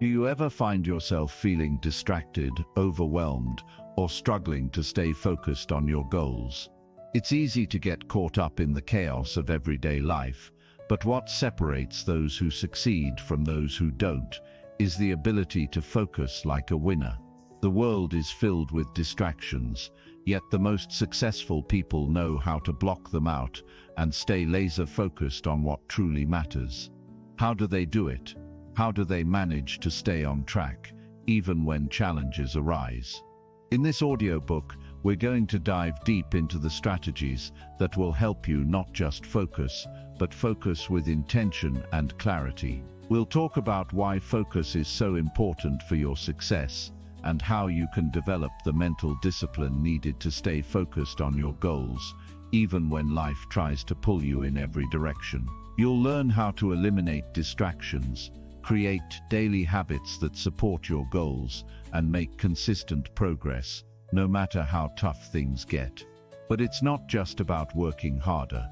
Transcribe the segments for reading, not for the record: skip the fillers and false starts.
Do you ever find yourself feeling distracted, overwhelmed, or struggling to stay focused on your goals? It's easy to get caught up in the chaos of everyday life, but what separates those who succeed from those who don't is the ability to focus like a winner. The world is filled with distractions, yet the most successful people know how to block them out and stay laser-focused on what truly matters. How do they do it? How do they manage to stay on track, even when challenges arise? In this audiobook, we're going to dive deep into the strategies that will help you not just focus, but focus with intention and clarity. We'll talk about why focus is so important for your success, and how you can develop the mental discipline needed to stay focused on your goals, even when life tries to pull you in every direction. You'll learn how to eliminate distractions, create daily habits that support your goals, and make consistent progress, no matter how tough things get. But it's not just about working harder.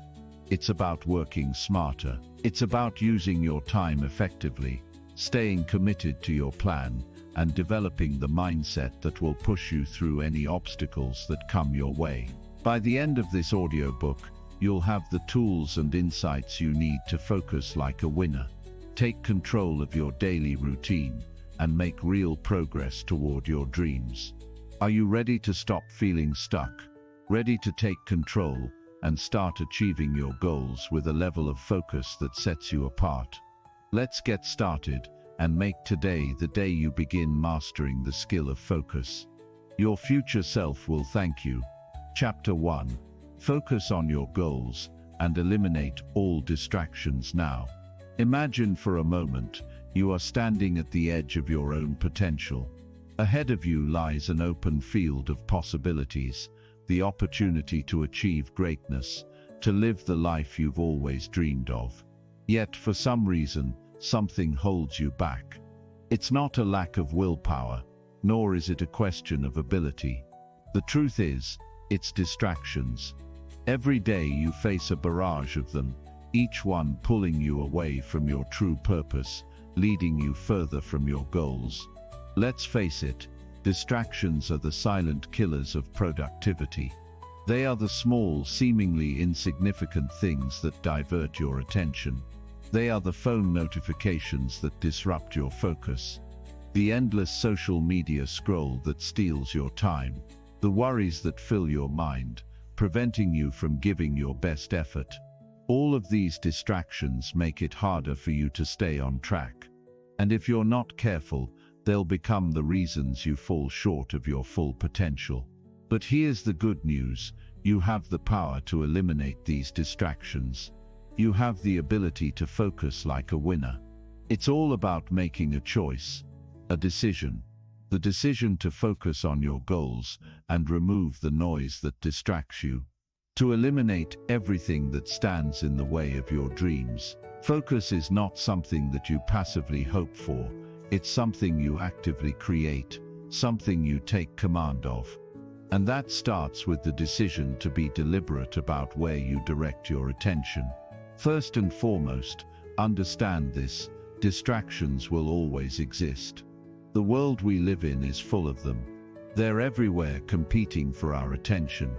It's about working smarter. It's about using your time effectively, staying committed to your plan, and developing the mindset that will push you through any obstacles that come your way. By the end of this audiobook, you'll have the tools and insights you need to focus like a winner. Take control of your daily routine and make real progress toward your dreams. Are you ready to stop feeling stuck? Ready to take control and start achieving your goals with a level of focus that sets you apart? Let's get started and make today the day you begin mastering the skill of focus. Your future self will thank you. Chapter 1. Focus on your goals and eliminate all distractions now. Imagine for a moment you are standing at the edge of your own potential. Ahead of you lies an open field of possibilities, the opportunity to achieve greatness, to live the life you've always dreamed of. Yet for some reason, something holds you back. It's not a lack of willpower, nor is it a question of ability. The truth is, it's distractions. Every day you face a barrage of them, each one pulling you away from your true purpose, leading you further from your goals. Let's face it, distractions are the silent killers of productivity. They are the small, seemingly insignificant things that divert your attention. They are the phone notifications that disrupt your focus, the endless social media scroll that steals your time, the worries that fill your mind, preventing you from giving your best effort. All of these distractions make it harder for you to stay on track. And if you're not careful, they'll become the reasons you fall short of your full potential. But here's the good news: you have the power to eliminate these distractions. You have the ability to focus like a winner. It's all about making a choice, a decision. The decision to focus on your goals and remove the noise that distracts you. To eliminate everything that stands in the way of your dreams. Focus is not something that you passively hope for. It's something you actively create, something you take command of. And that starts with the decision to be deliberate about where you direct your attention. First and foremost, understand this: distractions will always exist. The world we live in is full of them. They're everywhere, competing for our attention.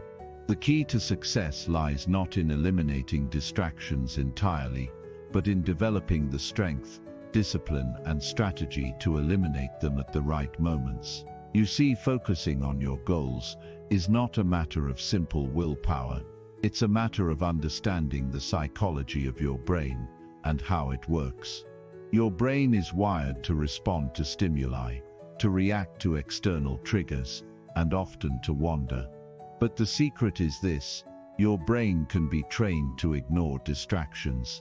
The key to success lies not in eliminating distractions entirely, but in developing the strength, discipline, and strategy to eliminate them at the right moments. You see, focusing on your goals is not a matter of simple willpower. It's a matter of understanding the psychology of your brain and how it works. Your brain is wired to respond to stimuli, to react to external triggers, and often to wander. But the secret is this: your brain can be trained to ignore distractions.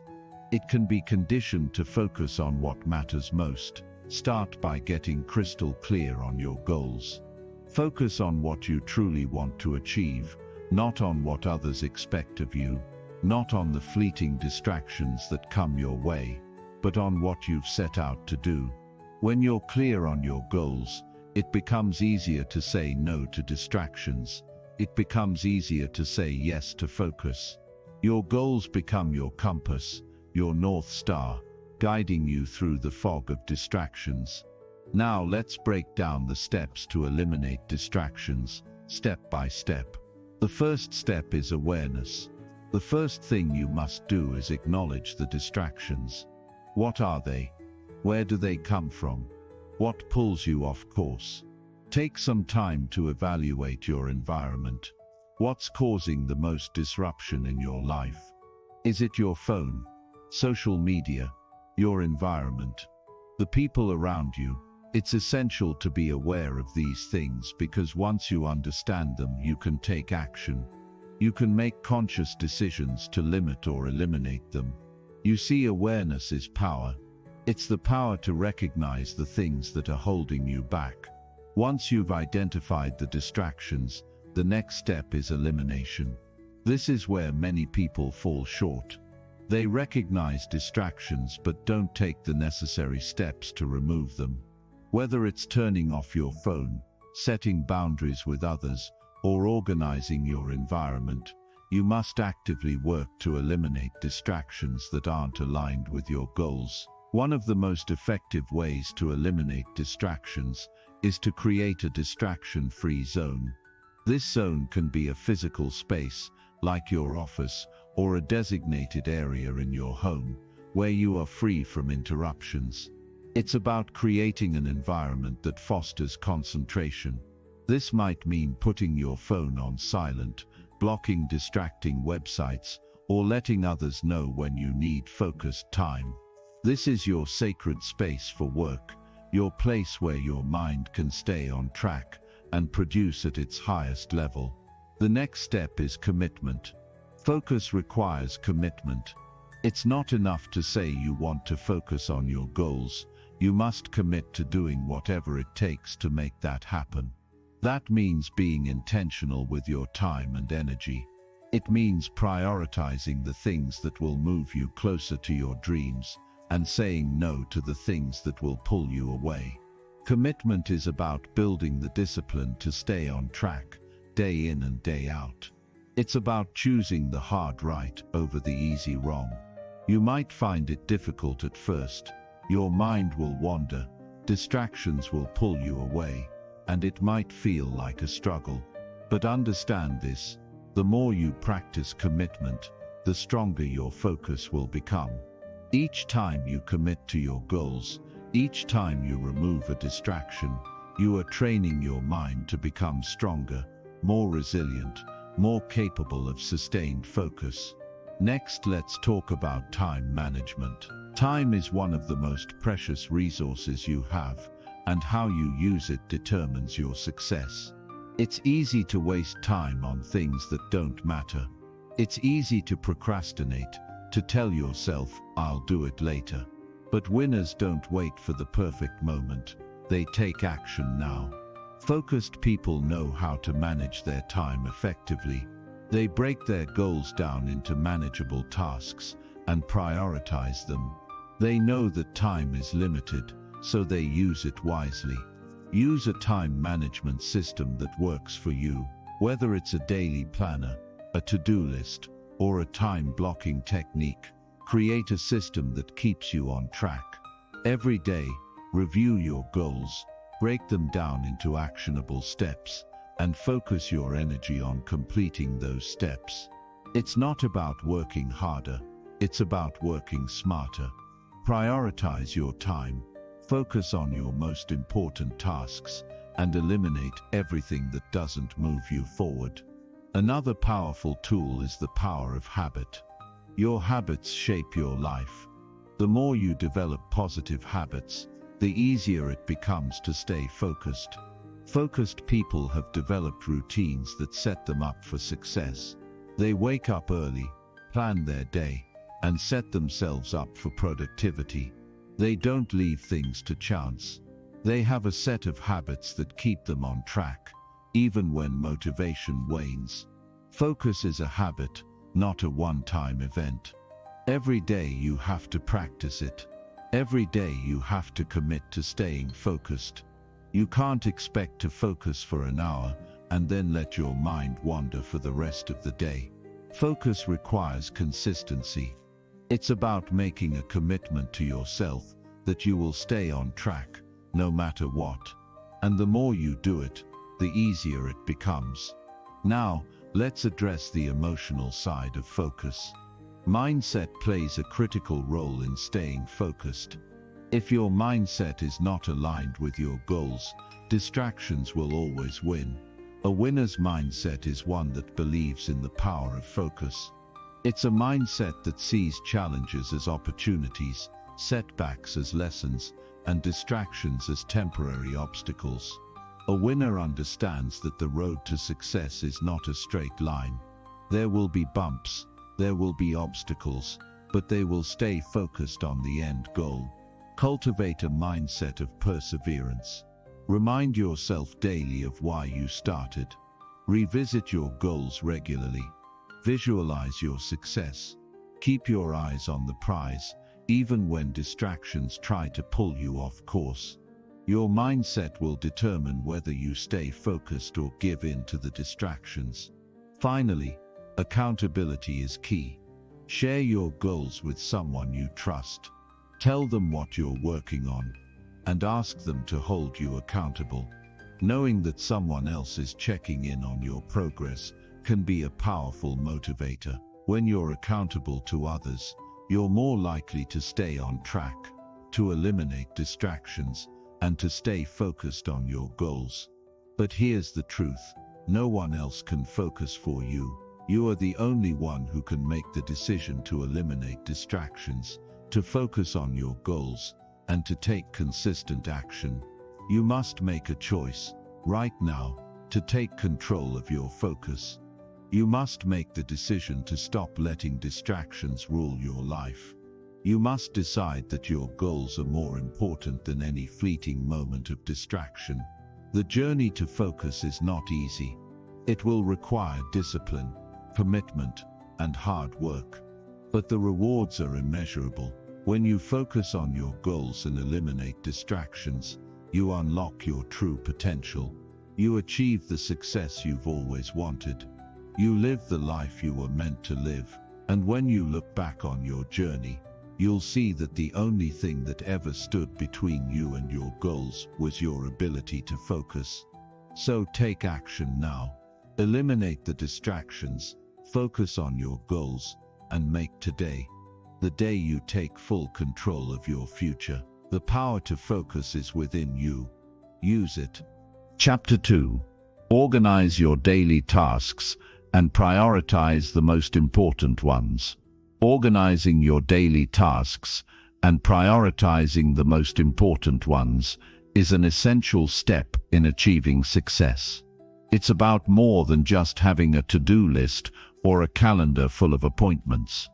It can be conditioned to focus on what matters most. Start by getting crystal clear on your goals. Focus on what you truly want to achieve, not on what others expect of you, not on the fleeting distractions that come your way, but on what you've set out to do. When you're clear on your goals, it becomes easier to say no to distractions. It becomes easier to say yes to focus. Your goals become your compass, your North Star, guiding you through the fog of distractions. Now let's break down the steps to eliminate distractions, step by step. The first step is awareness. The first thing you must do is acknowledge the distractions. What are they? Where do they come from? What pulls you off course? Take some time to evaluate your environment. What's causing the most disruption in your life? Is it your phone, social media, your environment, the people around you? It's essential to be aware of these things because once you understand them, you can take action. You can make conscious decisions to limit or eliminate them. You see, awareness is power. It's the power to recognize the things that are holding you back. Once you've identified the distractions, the next step is elimination. This is where many people fall short. They recognize distractions but don't take the necessary steps to remove them. Whether it's turning off your phone, setting boundaries with others, or organizing your environment, you must actively work to eliminate distractions that aren't aligned with your goals. One of the most effective ways to eliminate distractions is to create a distraction-free zone. This zone can be a physical space, like your office, or a designated area in your home, where you are free from interruptions. It's about creating an environment that fosters concentration. This might mean putting your phone on silent, blocking distracting websites, or letting others know when you need focused time. This is your sacred space for work, your place where your mind can stay on track and produce at its highest level. The next step is commitment. Focus requires commitment. It's not enough to say you want to focus on your goals. You must commit to doing whatever it takes to make that happen. That means being intentional with your time and energy. It means prioritizing the things that will move you closer to your dreams and saying no to the things that will pull you away. Commitment is about building the discipline to stay on track, day in and day out. It's about choosing the hard right over the easy wrong. You might find it difficult at first. Your mind will wander, distractions will pull you away, and it might feel like a struggle. But understand this, the more you practice commitment, the stronger your focus will become. Each time you commit to your goals, each time you remove a distraction, you are training your mind to become stronger, more resilient, more capable of sustained focus. Next, let's talk about time management. Time is one of the most precious resources you have, and how you use it determines your success. It's easy to waste time on things that don't matter. It's easy to procrastinate, to tell yourself, "I'll do it later." But winners don't wait for the perfect moment. They take action now. Focused people know how to manage their time effectively. They break their goals down into manageable tasks and prioritize them. They know that time is limited, so they use it wisely. Use a time management system that works for you, whether it's a daily planner, a to-do list, or a time blocking technique. Create a system that keeps you on track. Every day, review your goals, break them down into actionable steps, and focus your energy on completing those steps. It's not about working harder, it's about working smarter. Prioritize your time, focus on your most important tasks, and eliminate everything that doesn't move you forward. Another powerful tool is the power of habit. Your habits shape your life. The more you develop positive habits, the easier it becomes to stay focused. Focused people have developed routines that set them up for success. They wake up early, plan their day, and set themselves up for productivity. They don't leave things to chance. They have a set of habits that keep them on track, even when motivation wanes. Focus is a habit, not a one-time event. Every day you have to practice it. Every day you have to commit to staying focused. You can't expect to focus for an hour and then let your mind wander for the rest of the day. Focus requires consistency. It's about making a commitment to yourself that you will stay on track, no matter what. And the more you do it, the easier it becomes. Now, let's address the emotional side of focus. Mindset plays a critical role in staying focused. If your mindset is not aligned with your goals, distractions will always win. A winner's mindset is one that believes in the power of focus. It's a mindset that sees challenges as opportunities, setbacks as lessons, and distractions as temporary obstacles. A winner understands that the road to success is not a straight line. There will be bumps, there will be obstacles, but they will stay focused on the end goal. Cultivate a mindset of perseverance. Remind yourself daily of why you started. Revisit your goals regularly. Visualize your success. Keep your eyes on the prize, even when distractions try to pull you off course. Your mindset will determine whether you stay focused or give in to the distractions. Finally, accountability is key. Share your goals with someone you trust. Tell them what you're working on, and ask them to hold you accountable. Knowing that someone else is checking in on your progress can be a powerful motivator. When you're accountable to others, you're more likely to stay on track, to eliminate distractions, and to stay focused on your goals. But here's the truth: no one else can focus for you. You are the only one who can make the decision to eliminate distractions, to focus on your goals, and to take consistent action. You must make a choice, right now, to take control of your focus. You must make the decision to stop letting distractions rule your life. You must decide that your goals are more important than any fleeting moment of distraction. The journey to focus is not easy. It will require discipline, commitment, and hard work. But the rewards are immeasurable. When you focus on your goals and eliminate distractions, you unlock your true potential. You achieve the success you've always wanted. You live the life you were meant to live. And when you look back on your journey, you'll see that the only thing that ever stood between you and your goals was your ability to focus. So take action now. Eliminate the distractions, focus on your goals, and make today the day you take full control of your future. The power to focus is within you. Use it. Chapter 2. Organize your daily tasks and prioritize the most important ones. Organizing your daily tasks and prioritizing the most important ones is an essential step in achieving success. It's about more than just having a to-do list or a calendar full of appointments.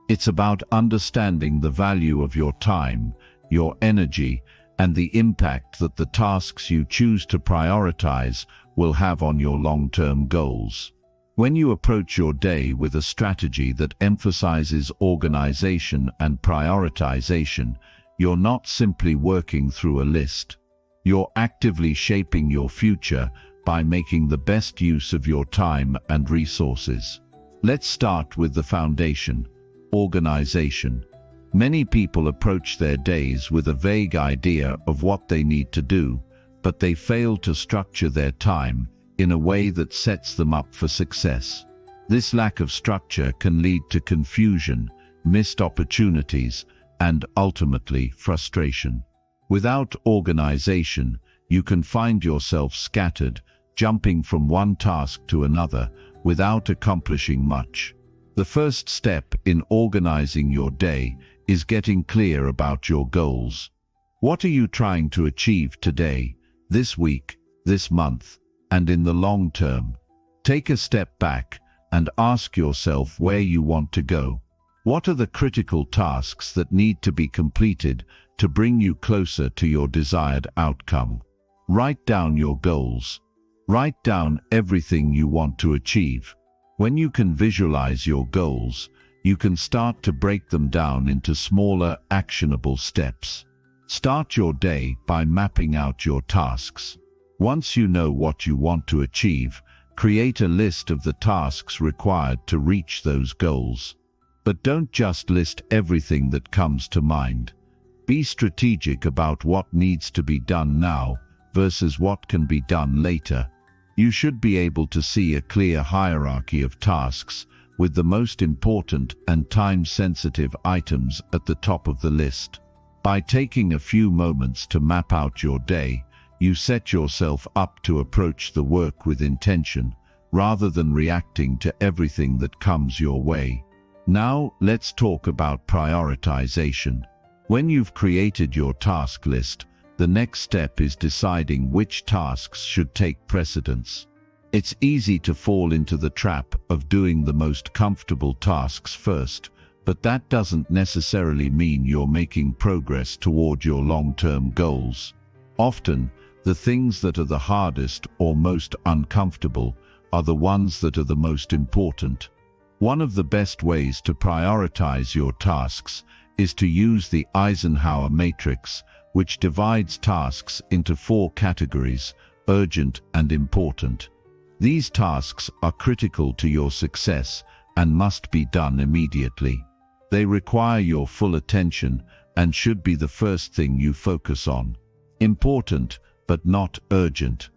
It's about understanding the value of your time, your energy, and the impact that the tasks you choose to prioritize will have on your long-term goals. When you approach your day with a strategy that emphasizes organization and prioritization, you're not simply working through a list. You're actively shaping your future by making the best use of your time and resources. Let's start with the foundation: organization. Many people approach their days with a vague idea of what they need to do, but they fail to structure their time in a way that sets them up for success. This lack of structure can lead to confusion, missed opportunities, and ultimately frustration. Without organization, you can find yourself scattered, jumping from one task to another without accomplishing much. The first step in organizing your day is getting clear about your goals. What are you trying to achieve today, this week, this month, and in the long term? Take a step back and ask yourself where you want to go. What are the critical tasks that need to be completed to bring you closer to your desired outcome? Write down your goals. Write down everything you want to achieve. When you can visualize your goals, you can start to break them down into smaller, actionable steps. Start your day by mapping out your tasks. Once you know what you want to achieve, create a list of the tasks required to reach those goals. But don't just list everything that comes to mind. Be strategic about what needs to be done now versus what can be done later. You should be able to see a clear hierarchy of tasks, with the most important and time-sensitive items at the top of the list. By taking a few moments to map out your day, you set yourself up to approach the work with intention, rather than reacting to everything that comes your way. Now, let's talk about prioritization. When you've created your task list, the next step is deciding which tasks should take precedence. It's easy to fall into the trap of doing the most comfortable tasks first, but that doesn't necessarily mean you're making progress toward your long-term goals. Often, the things that are the hardest or most uncomfortable are the ones that are the most important. One of the best ways to prioritize your tasks is to use the Eisenhower matrix, which divides tasks into 4 categories: urgent and important. These tasks are critical to your success and must be done immediately. They require your full attention and should be the first thing you focus on. Important, but not urgent.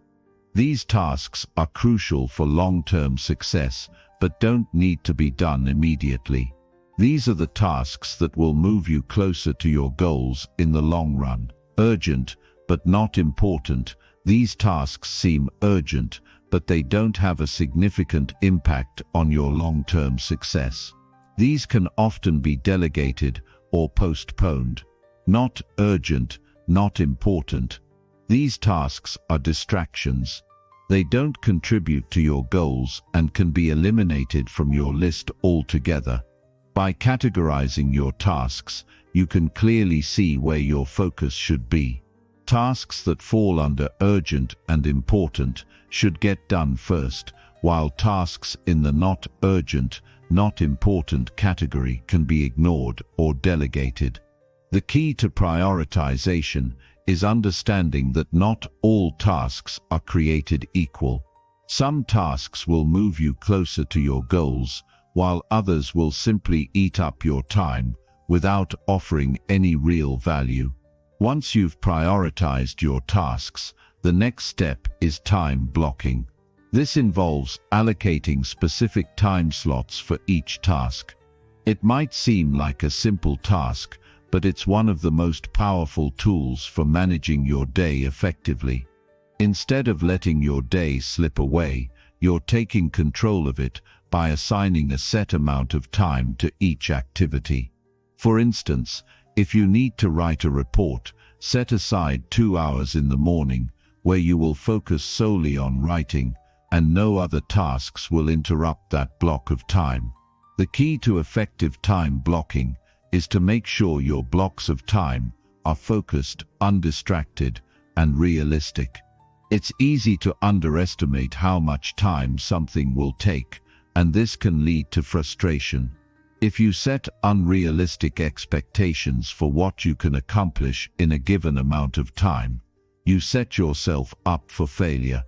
These tasks are crucial for long-term success, but don't need to be done immediately. These are the tasks that will move you closer to your goals in the long run. Urgent, but not important. These tasks seem urgent, but they don't have a significant impact on your long-term success. These can often be delegated or postponed. Not urgent, not important. These tasks are distractions. They don't contribute to your goals and can be eliminated from your list altogether. By categorizing your tasks, you can clearly see where your focus should be. Tasks that fall under urgent and important should get done first, while tasks in the not urgent, not important category can be ignored or delegated. The key to prioritization is understanding that not all tasks are created equal. Some tasks will move you closer to your goals, while others will simply eat up your time without offering any real value. Once you've prioritized your tasks, the next step is time blocking. This involves allocating specific time slots for each task. It might seem like a simple task, but it's one of the most powerful tools for managing your day effectively. Instead of letting your day slip away, you're taking control of it by assigning a set amount of time to each activity. For instance, if you need to write a report, set aside 2 hours in the morning where you will focus solely on writing, and no other tasks will interrupt that block of time. The key to effective time blocking is to make sure your blocks of time are focused, undistracted, and realistic. It's easy to underestimate how much time something will take, and this can lead to frustration. If you set unrealistic expectations for what you can accomplish in a given amount of time, you set yourself up for failure.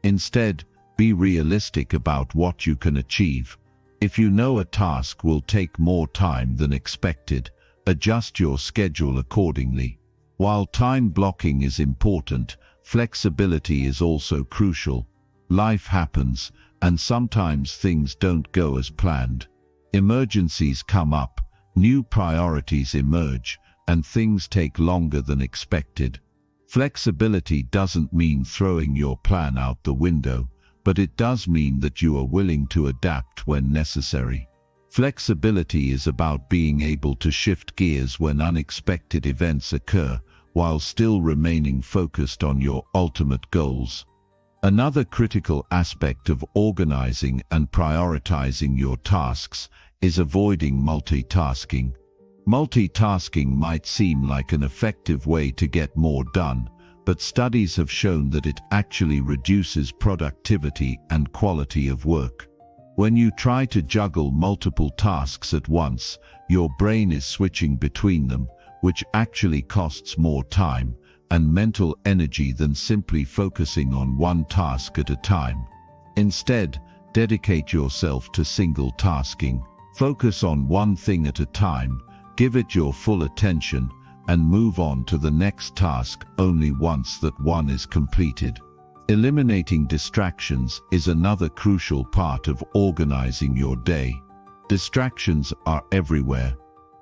Instead, be realistic about what you can achieve. If you know a task will take more time than expected, adjust your schedule accordingly. While time blocking is important, flexibility is also crucial. Life happens, and sometimes things don't go as planned. Emergencies come up, new priorities emerge, and things take longer than expected. Flexibility doesn't mean throwing your plan out the window, but it does mean that you are willing to adapt when necessary. Flexibility is about being able to shift gears when unexpected events occur, while still remaining focused on your ultimate goals. Another critical aspect of organizing and prioritizing your tasks is avoiding multitasking. Multitasking might seem like an effective way to get more done, but studies have shown that it actually reduces productivity and quality of work. When you try to juggle multiple tasks at once, your brain is switching between them, which actually costs more time and mental energy than simply focusing on one task at a time. Instead, dedicate yourself to single tasking. Focus on one thing at a time, give it your full attention, and move on to the next task only once that one is completed. Eliminating distractions is another crucial part of organizing your day. Distractions are everywhere.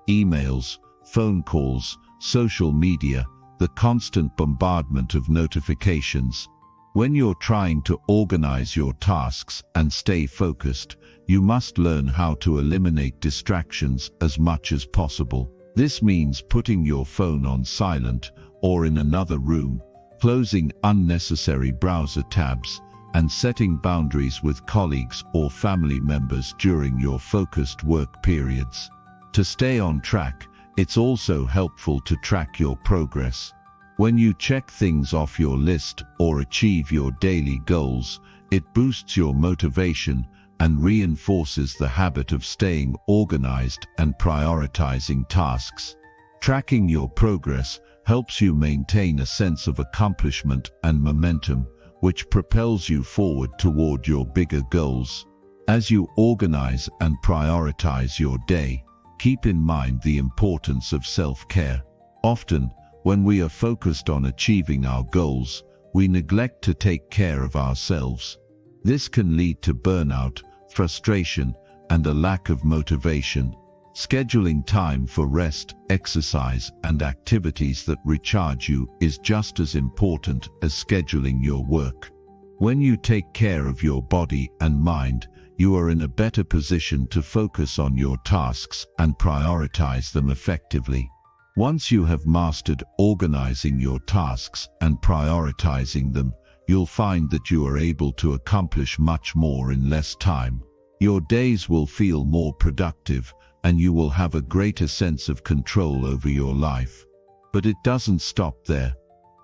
Emails, phone calls, social media, the constant bombardment of notifications. When you're trying to organize your tasks and stay focused, you must learn how to eliminate distractions as much as possible. This means putting your phone on silent or in another room, closing unnecessary browser tabs, and setting boundaries with colleagues or family members during your focused work periods. To stay on track, it's also helpful to track your progress. When you check things off your list or achieve your daily goals, it boosts your motivation and reinforces the habit of staying organized and prioritizing tasks. Tracking your progress helps you maintain a sense of accomplishment and momentum, which propels you forward toward your bigger goals. As you organize and prioritize your day, keep in mind the importance of self-care. Often, when we are focused on achieving our goals, we neglect to take care of ourselves. This can lead to burnout, frustration, and a lack of motivation. Scheduling time for rest, exercise, and activities that recharge you is just as important as scheduling your work. When you take care of your body and mind, you are in a better position to focus on your tasks and prioritize them effectively. Once you have mastered organizing your tasks and prioritizing them, you'll find that you are able to accomplish much more in less time. Your days will feel more productive, and you will have a greater sense of control over your life. But it doesn't stop there.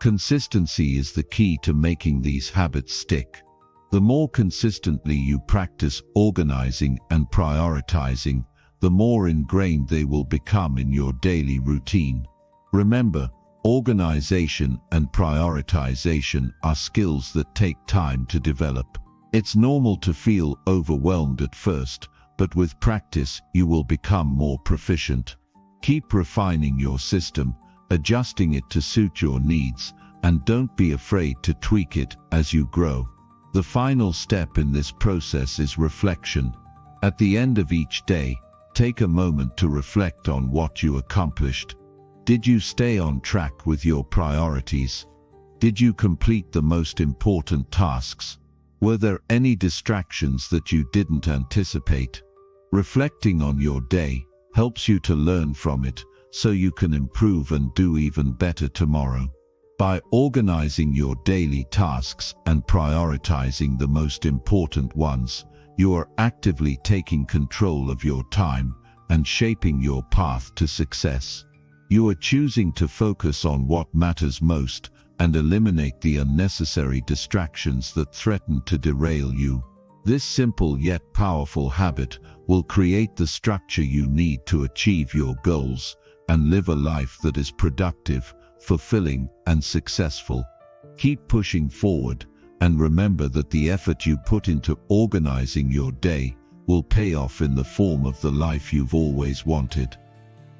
Consistency is the key to making these habits stick. The more consistently you practice organizing and prioritizing, the more ingrained they will become in your daily routine. Remember, organization and prioritization are skills that take time to develop. It's normal to feel overwhelmed at first, but with practice you will become more proficient. Keep refining your system, adjusting it to suit your needs, and don't be afraid to tweak it as you grow. The final step in this process is reflection. At the end of each day, take a moment to reflect on what you accomplished. Did you stay on track with your priorities? Did you complete the most important tasks? Were there any distractions that you didn't anticipate? Reflecting on your day helps you to learn from it so you can improve and do even better tomorrow. By organizing your daily tasks and prioritizing the most important ones, you are actively taking control of your time and shaping your path to success. You are choosing to focus on what matters most and eliminate the unnecessary distractions that threaten to derail you. This simple yet powerful habit will create the structure you need to achieve your goals and live a life that is productive, fulfilling, and successful. Keep pushing forward, and remember that the effort you put into organizing your day will pay off in the form of the life you've always wanted.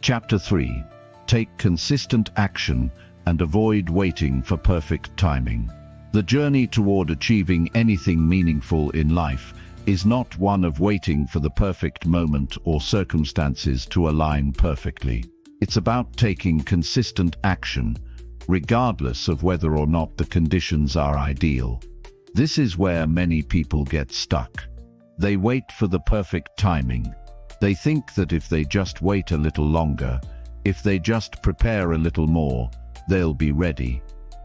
Chapter 3. Take consistent action and avoid waiting for perfect timing. The journey toward achieving anything meaningful in life is not one of waiting for the perfect moment or circumstances to align perfectly. It's about taking consistent action, regardless of whether or not the conditions are ideal. This is where many people get stuck. They wait for the perfect timing. They think that if they just wait a little longer, if they just prepare a little more, they'll be ready.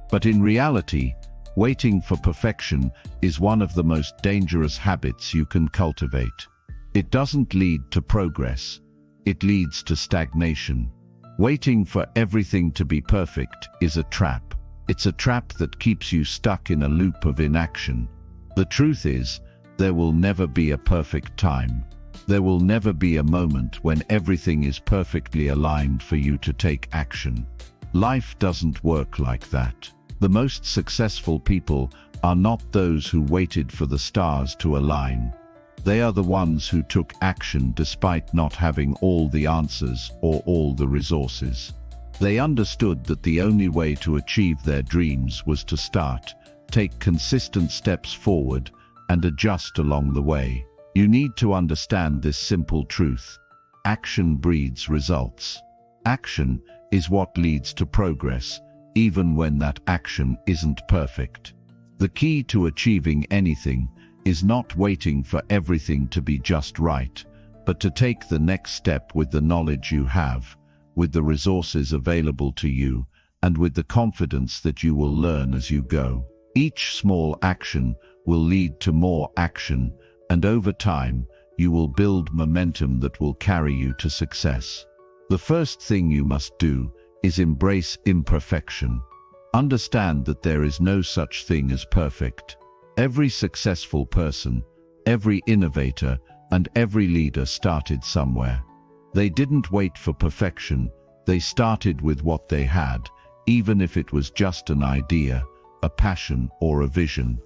But in reality, waiting for perfection is one of the most dangerous habits you can cultivate. It doesn't lead to progress. It leads to stagnation. Waiting for everything to be perfect is a trap. It's a trap that keeps you stuck in a loop of inaction. The truth is, there will never be a perfect time. There will never be a moment when everything is perfectly aligned for you to take action. Life doesn't work like that. The most successful people are not those who waited for the stars to align. They are the ones who took action despite not having all the answers or all the resources. They understood that the only way to achieve their dreams was to start, take consistent steps forward, and adjust along the way. You need to understand this simple truth. Action breeds results. Action is what leads to progress, even when that action isn't perfect. The key to achieving anything is not waiting for everything to be just right, but to take the next step with the knowledge you have, with the resources available to you, and with the confidence that you will learn as you go. Each small action will lead to more action, and over time, you will build momentum that will carry you to success. The first thing you must do is embrace imperfection. Understand that there is no such thing as perfect. Every successful person, every innovator, and every leader started somewhere. They didn't wait for perfection, they started with what they had, even if it was just an idea, a passion, or a vision.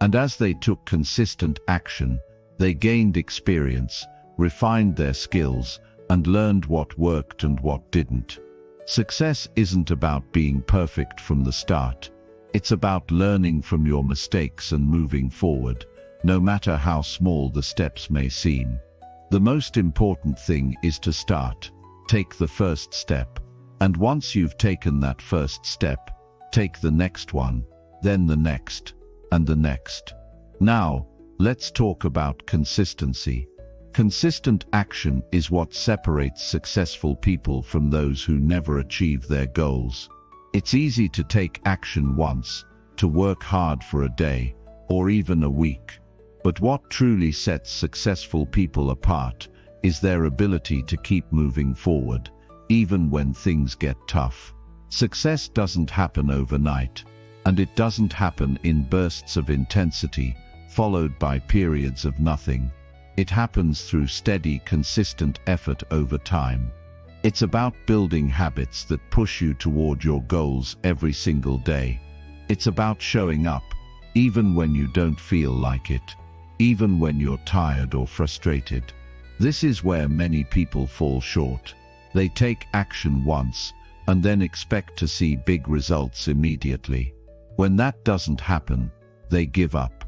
And as they took consistent action, they gained experience, refined their skills, and learned what worked and what didn't. Success isn't about being perfect from the start. It's about learning from your mistakes and moving forward, no matter how small the steps may seem. The most important thing is to start. Take the first step. And once you've taken that first step, take the next one, then the next, and the next. Now, let's talk about consistency. Consistent action is what separates successful people from those who never achieve their goals. It's easy to take action once, to work hard for a day, or even a week. But what truly sets successful people apart is their ability to keep moving forward, even when things get tough. Success doesn't happen overnight, and it doesn't happen in bursts of intensity, followed by periods of nothing. It happens through steady, consistent effort over time. It's about building habits that push you toward your goals every single day. It's about showing up, even when you don't feel like it, even when you're tired or frustrated. This is where many people fall short. They take action once, and then expect to see big results immediately. When that doesn't happen, they give up.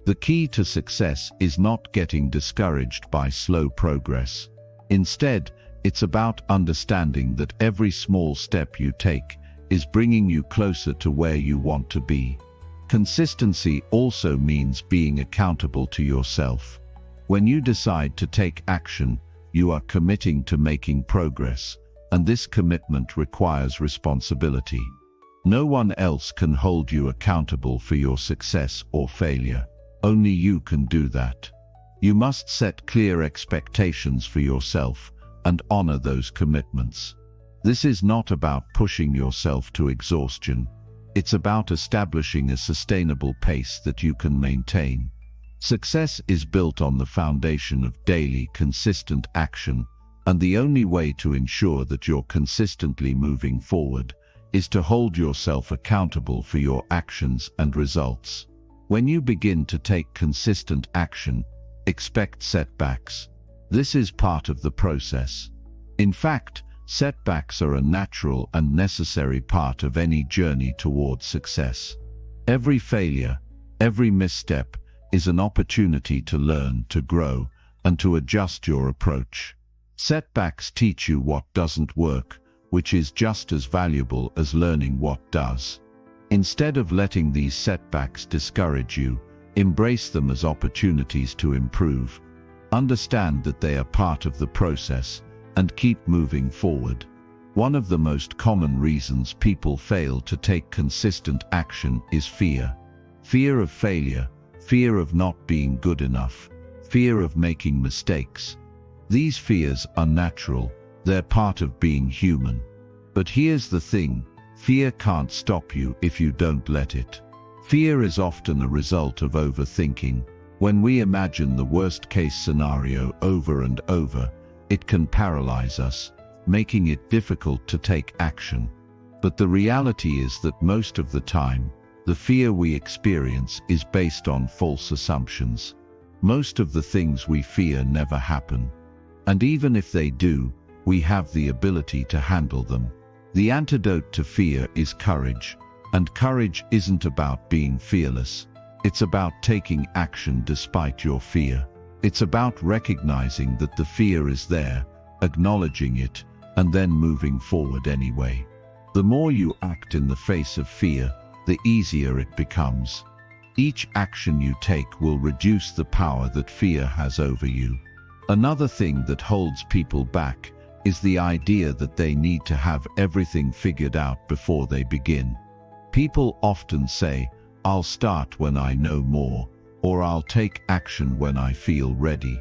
The key to success is not getting discouraged by slow progress. Instead, it's about understanding that every small step you take is bringing you closer to where you want to be. Consistency also means being accountable to yourself. When you decide to take action, you are committing to making progress, and this commitment requires responsibility. No one else can hold you accountable for your success or failure. Only you can do that. You must set clear expectations for yourself and honor those commitments. This is not about pushing yourself to exhaustion. It's about establishing a sustainable pace that you can maintain. Success is built on the foundation of daily, consistent action, and the only way to ensure that you're consistently moving forward is to hold yourself accountable for your actions and results. When you begin to take consistent action, expect setbacks. This is part of the process. In fact, setbacks are a natural and necessary part of any journey towards success. Every failure, every misstep, is an opportunity to learn, to grow, and to adjust your approach. Setbacks teach you what doesn't work, which is just as valuable as learning what does. Instead of letting these setbacks discourage you, embrace them as opportunities to improve. Understand that they are part of the process, and keep moving forward. One of the most common reasons people fail to take consistent action is fear. Fear of failure, fear of not being good enough, fear of making mistakes. These fears are natural, they're part of being human. But here's the thing. Fear can't stop you if you don't let it. Fear is often a result of overthinking. When we imagine the worst-case scenario over and over, it can paralyze us, making it difficult to take action. But the reality is that most of the time, the fear we experience is based on false assumptions. Most of the things we fear never happen. And even if they do, we have the ability to handle them. The antidote to fear is courage. And courage isn't about being fearless. It's about taking action despite your fear. It's about recognizing that the fear is there, acknowledging it, and then moving forward anyway. The more you act in the face of fear, the easier it becomes. Each action you take will reduce the power that fear has over you. Another thing that holds people back is the idea that they need to have everything figured out before they begin. People often say, "I'll start when I know more," or "I'll take action when I feel ready."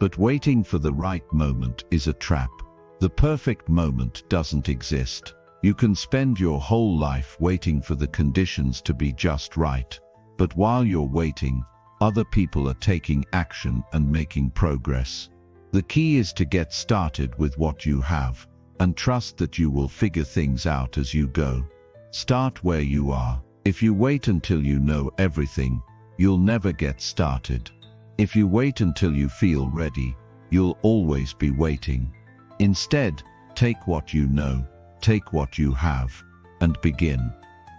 But waiting for the right moment is a trap. The perfect moment doesn't exist. You can spend your whole life waiting for the conditions to be just right. But while you're waiting, other people are taking action and making progress. The key is to get started with what you have, and trust that you will figure things out as you go. Start where you are. If you wait until you know everything, you'll never get started. If you wait until you feel ready, you'll always be waiting. Instead, take what you know, take what you have, and begin.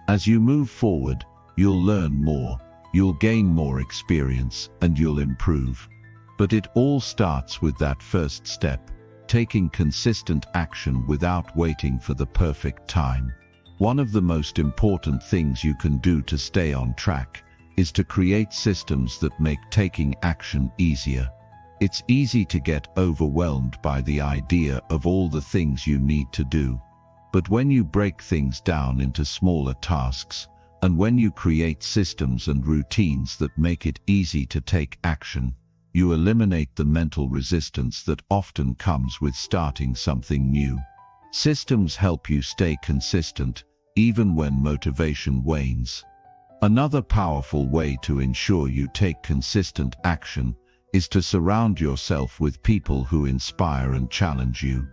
As you move forward, you'll learn more, you'll gain more experience, and you'll improve. But it all starts with that first step, taking consistent action without waiting for the perfect time. One of the most important things you can do to stay on track is to create systems that make taking action easier. It's easy to get overwhelmed by the idea of all the things you need to do. But when you break things down into smaller tasks, and when you create systems and routines that make it easy to take action, you eliminate the mental resistance that often comes with starting something new. Systems help you stay consistent, even when motivation wanes. Another powerful way to ensure you take consistent action is to surround yourself with people who inspire and challenge you.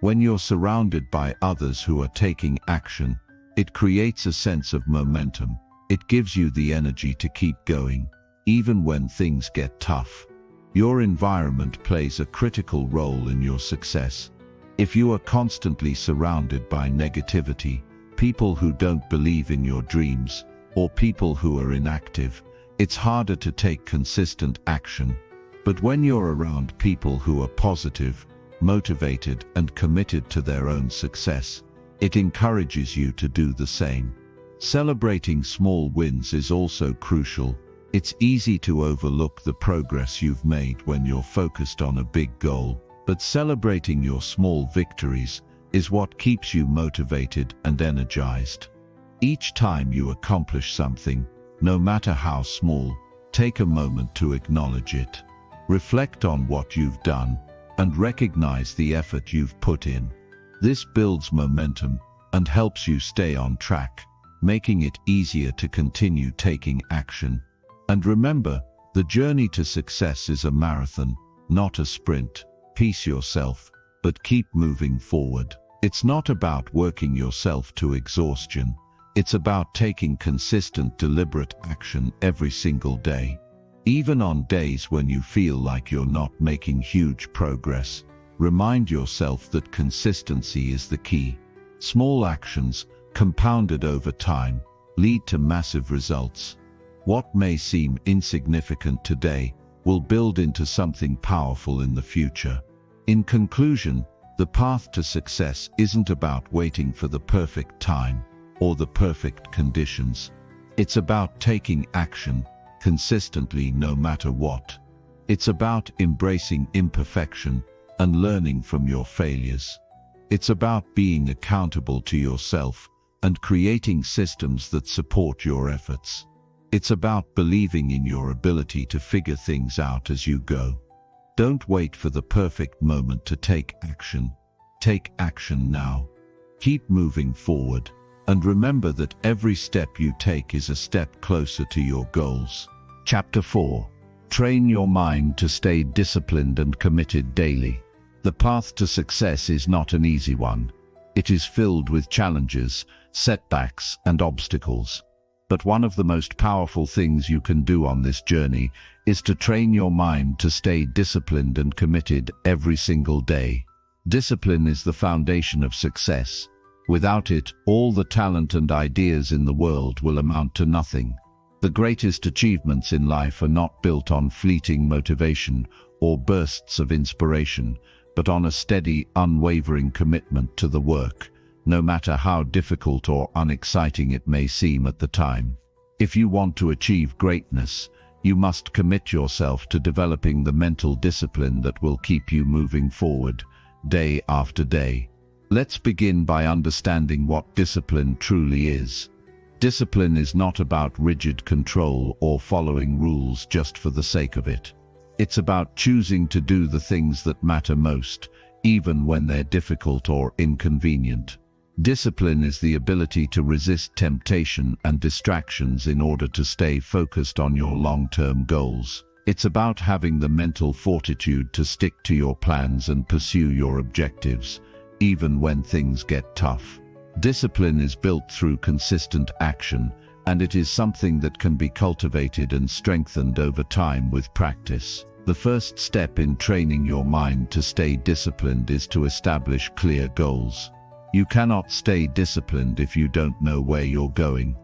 When you're surrounded by others who are taking action, it creates a sense of momentum. It gives you the energy to keep going, even when things get tough. Your environment plays a critical role in your success. If you are constantly surrounded by negativity, people who don't believe in your dreams, or people who are inactive, it's harder to take consistent action. But when you're around people who are positive, motivated, and committed to their own success, it encourages you to do the same. Celebrating small wins is also crucial. It's easy to overlook the progress you've made when you're focused on a big goal, but celebrating your small victories is what keeps you motivated and energized. Each time you accomplish something, no matter how small, take a moment to acknowledge it. Reflect on what you've done, and recognize the effort you've put in. This builds momentum and helps you stay on track, making it easier to continue taking action. And remember, the journey to success is a marathon, not a sprint. Pace yourself, but keep moving forward. It's not about working yourself to exhaustion. It's about taking consistent, deliberate action every single day. Even on days when you feel like you're not making huge progress, remind yourself that consistency is the key. Small actions, compounded over time, lead to massive results. What may seem insignificant today will build into something powerful in the future. In conclusion, the path to success isn't about waiting for the perfect time or the perfect conditions. It's about taking action consistently no matter what. It's about embracing imperfection and learning from your failures. It's about being accountable to yourself and creating systems that support your efforts. It's about believing in your ability to figure things out as you go. Don't wait for the perfect moment to take action. Take action now. Keep moving forward, and remember that every step you take is a step closer to your goals. Chapter 4. Train your mind to stay disciplined and committed daily. The path to success is not an easy one. It is filled with challenges, setbacks, and obstacles. But one of the most powerful things you can do on this journey is to train your mind to stay disciplined and committed every single day. Discipline is the foundation of success. Without it, all the talent and ideas in the world will amount to nothing. The greatest achievements in life are not built on fleeting motivation or bursts of inspiration, but on a steady, unwavering commitment to the work, no matter how difficult or unexciting it may seem at the time. If you want to achieve greatness, you must commit yourself to developing the mental discipline that will keep you moving forward, day after day. Let's begin by understanding what discipline truly is. Discipline is not about rigid control or following rules just for the sake of it. It's about choosing to do the things that matter most, even when they're difficult or inconvenient. Discipline is the ability to resist temptation and distractions in order to stay focused on your long-term goals. It's about having the mental fortitude to stick to your plans and pursue your objectives, even when things get tough. Discipline is built through consistent action, and it is something that can be cultivated and strengthened over time with practice. The first step in training your mind to stay disciplined is to establish clear goals. You cannot stay disciplined if you don't know where you're going.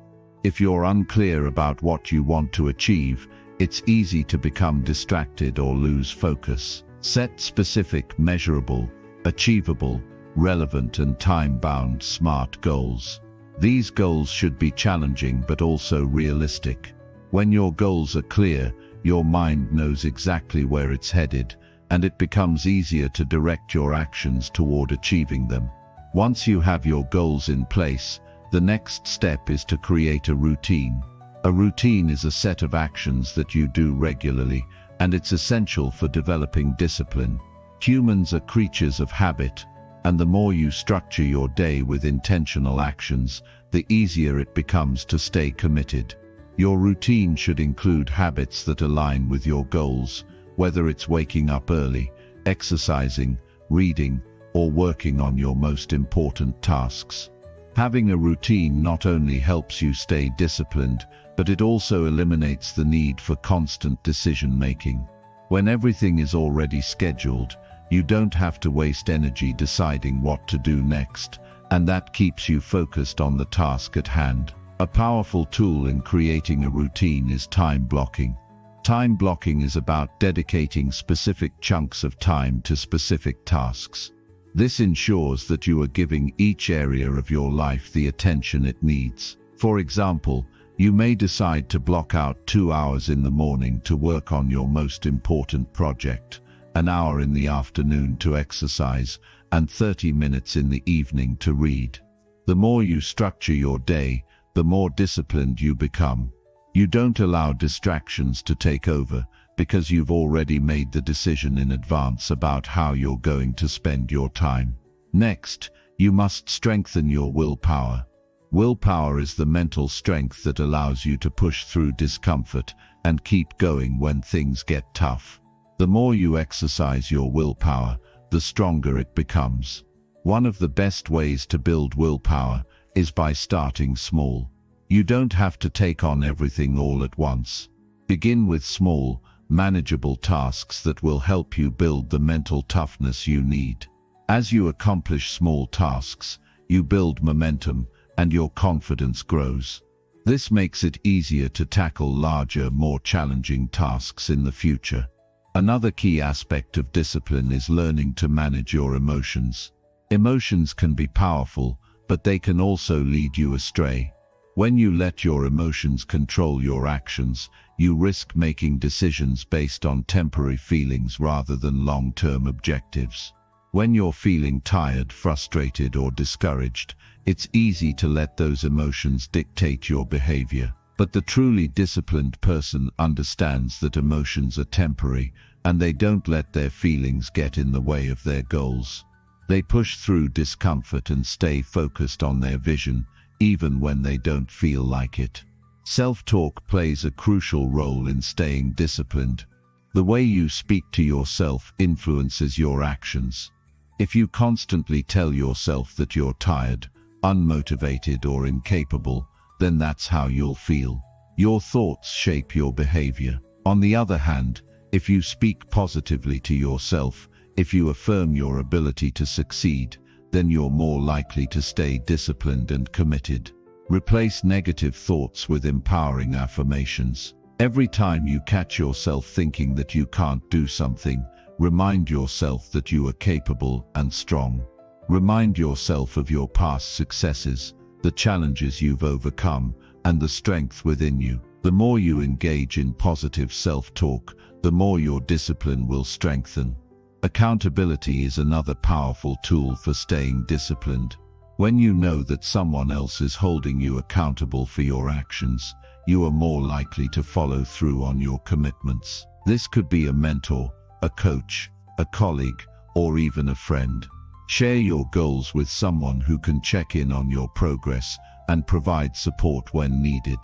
If you're unclear about what you want to achieve, it's easy to become distracted or lose focus. Set specific, measurable, achievable, relevant and time-bound SMART goals. These goals should be challenging but also realistic. When your goals are clear, your mind knows exactly where it's headed, and it becomes easier to direct your actions toward achieving them. Once you have your goals in place, the next step is to create a routine. A routine is a set of actions that you do regularly, and it's essential for developing discipline. Humans are creatures of habit, and the more you structure your day with intentional actions, the easier it becomes to stay committed. Your routine should include habits that align with your goals, whether it's waking up early, exercising, reading, or working on your most important tasks. Having a routine not only helps you stay disciplined, but it also eliminates the need for constant decision-making. When everything is already scheduled, you don't have to waste energy deciding what to do next, and that keeps you focused on the task at hand. A powerful tool in creating a routine is time blocking. Time blocking is about dedicating specific chunks of time to specific tasks. This ensures that you are giving each area of your life the attention it needs. For example, you may decide to block out 2 hours in the morning to work on your most important project, an hour in the afternoon to exercise, and 30 minutes in the evening to read. The more you structure your day, the more disciplined you become. You don't allow distractions to take over, because you've already made the decision in advance about how you're going to spend your time. Next, you must strengthen your willpower. Willpower is the mental strength that allows you to push through discomfort and keep going when things get tough. The more you exercise your willpower, the stronger it becomes. One of the best ways to build willpower is by starting small. You don't have to take on everything all at once. Begin with small, manageable tasks that will help you build the mental toughness you need. As you accomplish small tasks, you build momentum and your confidence grows. This makes it easier to tackle larger, more challenging tasks in the future. Another key aspect of discipline is learning to manage your emotions. Emotions can be powerful, but they can also lead you astray. When you let your emotions control your actions, you risk making decisions based on temporary feelings rather than long-term objectives. When you're feeling tired, frustrated, or discouraged, it's easy to let those emotions dictate your behavior. But the truly disciplined person understands that emotions are temporary, and they don't let their feelings get in the way of their goals. They push through discomfort and stay focused on their vision, even when they don't feel like it. Self-talk plays a crucial role in staying disciplined. The way you speak to yourself influences your actions. If you constantly tell yourself that you're tired, unmotivated, or incapable, then that's how you'll feel. Your thoughts shape your behavior. On the other hand, if you speak positively to yourself, if you affirm your ability to succeed, then you're more likely to stay disciplined and committed. Replace negative thoughts with empowering affirmations. Every time you catch yourself thinking that you can't do something, remind yourself that you are capable and strong. Remind yourself of your past successes, the challenges you've overcome, and the strength within you. The more you engage in positive self-talk, the more your discipline will strengthen. Accountability is another powerful tool for staying disciplined. When you know that someone else is holding you accountable for your actions, you are more likely to follow through on your commitments. This could be a mentor, a coach, a colleague, or even a friend. Share your goals with someone who can check in on your progress and provide support when needed.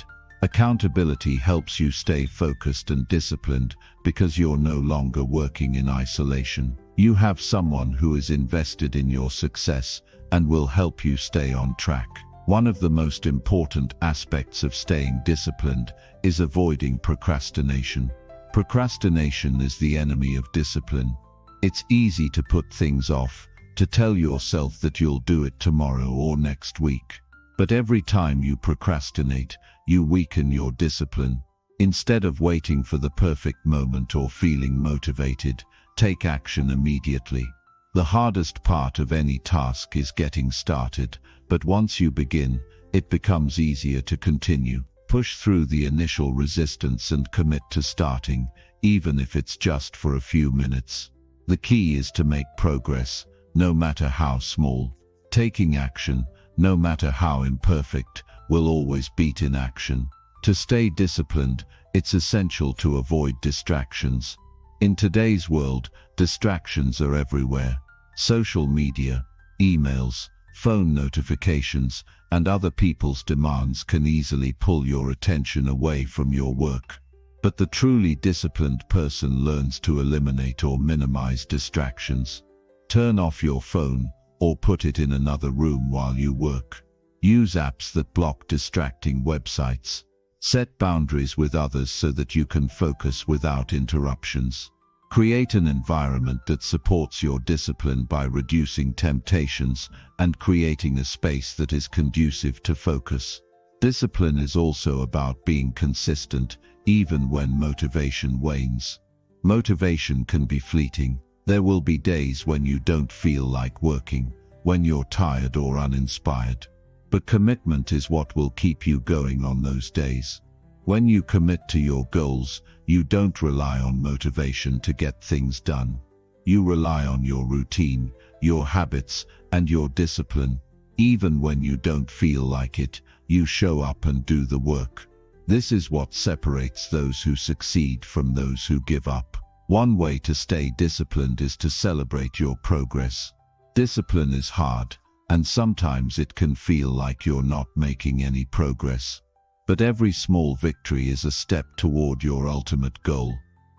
Accountability helps you stay focused and disciplined because you're no longer working in isolation. You have someone who is invested in your success and will help you stay on track. One of the most important aspects of staying disciplined is avoiding procrastination. Procrastination is the enemy of discipline. It's easy to put things off, to tell yourself that you'll do it tomorrow or next week. But every time you procrastinate, you weaken your discipline. Instead of waiting for the perfect moment or feeling motivated, take action immediately. The hardest part of any task is getting started, but once you begin, it becomes easier to continue. Push through the initial resistance and commit to starting, even if it's just for a few minutes. The key is to make progress, no matter how small. Taking action, no matter how imperfect, will always beat inaction. To stay disciplined, it's essential to avoid distractions. In today's world, distractions are everywhere. Social media, emails, phone notifications, and other people's demands can easily pull your attention away from your work. But the truly disciplined person learns to eliminate or minimize distractions. Turn off your phone, or put it in another room while you work. Use apps that block distracting websites. Set boundaries with others so that you can focus without interruptions. Create an environment that supports your discipline by reducing temptations and creating a space that is conducive to focus. Discipline is also about being consistent, even when motivation wanes. Motivation can be fleeting. There will be days when you don't feel like working, when you're tired or uninspired. But commitment is what will keep you going on those days. When you commit to your goals, you don't rely on motivation to get things done. You rely on your routine, your habits, and your discipline. Even when you don't feel like it, you show up and do the work. This is what separates those who succeed from those who give up. One way to stay disciplined is to celebrate your progress. Discipline is hard, and sometimes it can feel like you're not making any progress. But every small victory is a step toward your ultimate goal.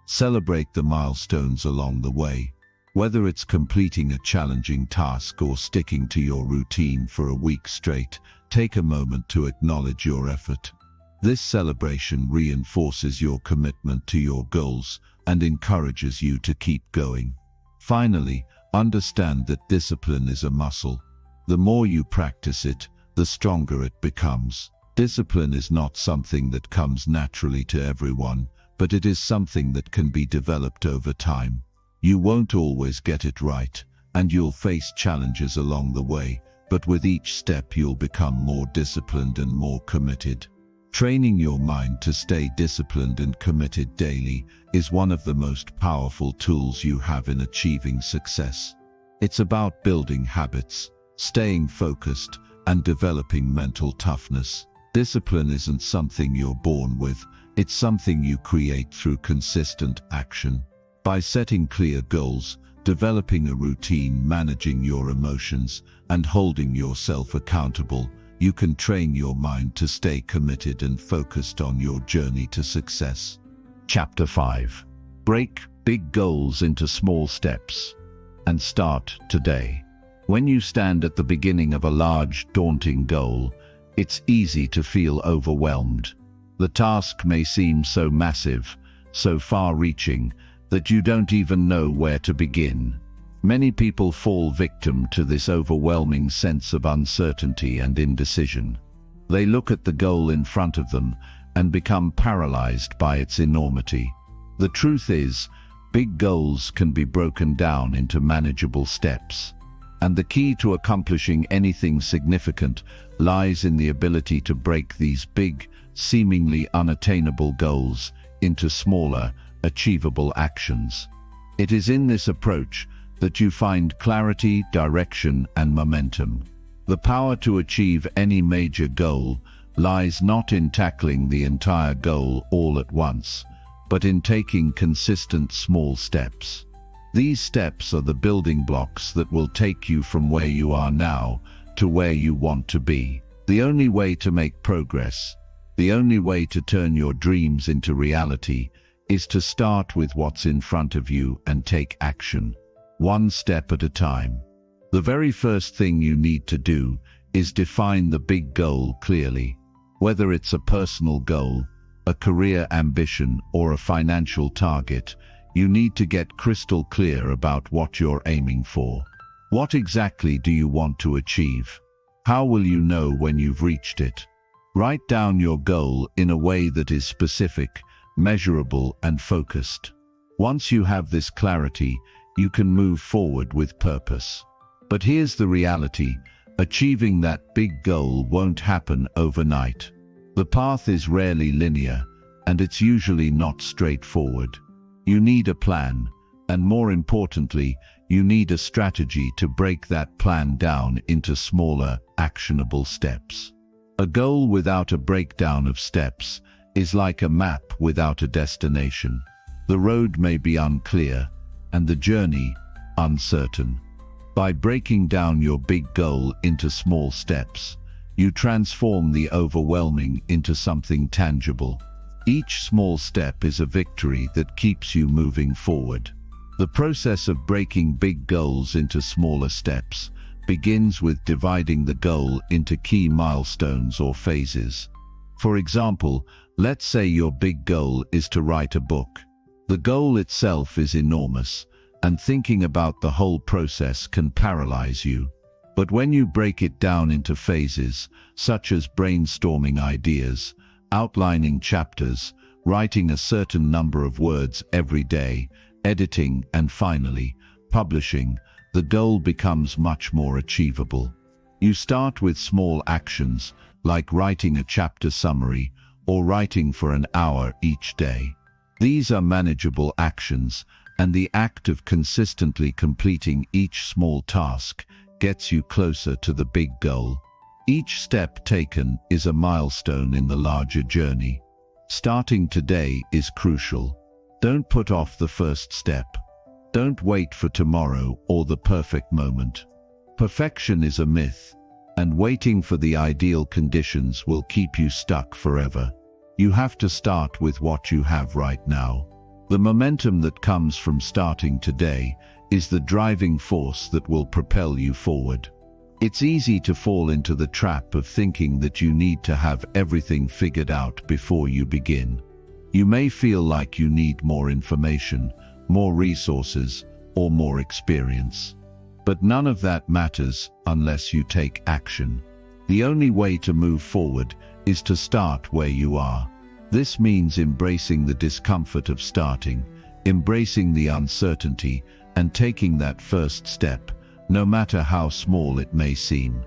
Celebrate the milestones along the way. Whether it's completing a challenging task or sticking to your routine for a week straight, take a moment to acknowledge your effort. This celebration reinforces your commitment to your goals and encourages you to keep going. Finally, understand that discipline is a muscle. The more you practice it, the stronger it becomes. Discipline is not something that comes naturally to everyone, but it is something that can be developed over time. You won't always get it right, and you'll face challenges along the way, but with each step you'll become more disciplined and more committed. Training your mind to stay disciplined and committed daily is one of the most powerful tools you have in achieving success. It's about building habits, staying focused, and developing mental toughness. Discipline isn't something you're born with, it's something you create through consistent action. By setting clear goals, developing a routine, managing your emotions, and holding yourself accountable, you can train your mind to stay committed and focused on your journey to success. Chapter 5. Break big goals into small steps and start today. When you stand at the beginning of a large, daunting goal, it's easy to feel overwhelmed. The task may seem so massive, so far-reaching, that you don't even know where to begin. Many people fall victim to this overwhelming sense of uncertainty and indecision. They look at the goal in front of them and become paralyzed by its enormity. The truth is, big goals can be broken down into manageable steps. And the key to accomplishing anything significant lies in the ability to break these big, seemingly unattainable goals into smaller, achievable actions. It is in this approach that you find clarity, direction, and momentum. The power to achieve any major goal lies not in tackling the entire goal all at once, but in taking consistent small steps. These steps are the building blocks that will take you from where you are now to where you want to be. The only way to make progress, the only way to turn your dreams into reality, is to start with what's in front of you and take action, one step at a time. The very first thing you need to do is define the big goal clearly. Whether it's a personal goal, a career ambition, or a financial target, you need to get crystal clear about what you're aiming for. What exactly do you want to achieve? How will you know when you've reached it? Write down your goal in a way that is specific, measurable, and focused. Once you have this clarity, you can move forward with purpose. But here's the reality: achieving that big goal won't happen overnight. The path is rarely linear, and it's usually not straightforward. You need a plan, and more importantly, you need a strategy to break that plan down into smaller, actionable steps. A goal without a breakdown of steps is like a map without a destination. The road may be unclear, and the journey uncertain. By breaking down your big goal into small steps, you transform the overwhelming into something tangible. Each small step is a victory that keeps you moving forward. The process of breaking big goals into smaller steps begins with dividing the goal into key milestones or phases. For example, let's say your big goal is to write a book. The goal itself is enormous, and thinking about the whole process can paralyze you. But when you break it down into phases, such as brainstorming ideas, outlining chapters, writing a certain number of words every day, editing, and finally, publishing, the goal becomes much more achievable. You start with small actions, like writing a chapter summary, or writing for an hour each day. These are manageable actions, and the act of consistently completing each small task gets you closer to the big goal. Each step taken is a milestone in the larger journey. Starting today is crucial. Don't put off the first step. Don't wait for tomorrow or the perfect moment. Perfection is a myth, and waiting for the ideal conditions will keep you stuck forever. You have to start with what you have right now. The momentum that comes from starting today is the driving force that will propel you forward. It's easy to fall into the trap of thinking that you need to have everything figured out before you begin. You may feel like you need more information, more resources, or more experience. But none of that matters unless you take action. The only way to move forward is to start where you are. This means embracing the discomfort of starting, embracing the uncertainty, and taking that first step, no matter how small it may seem.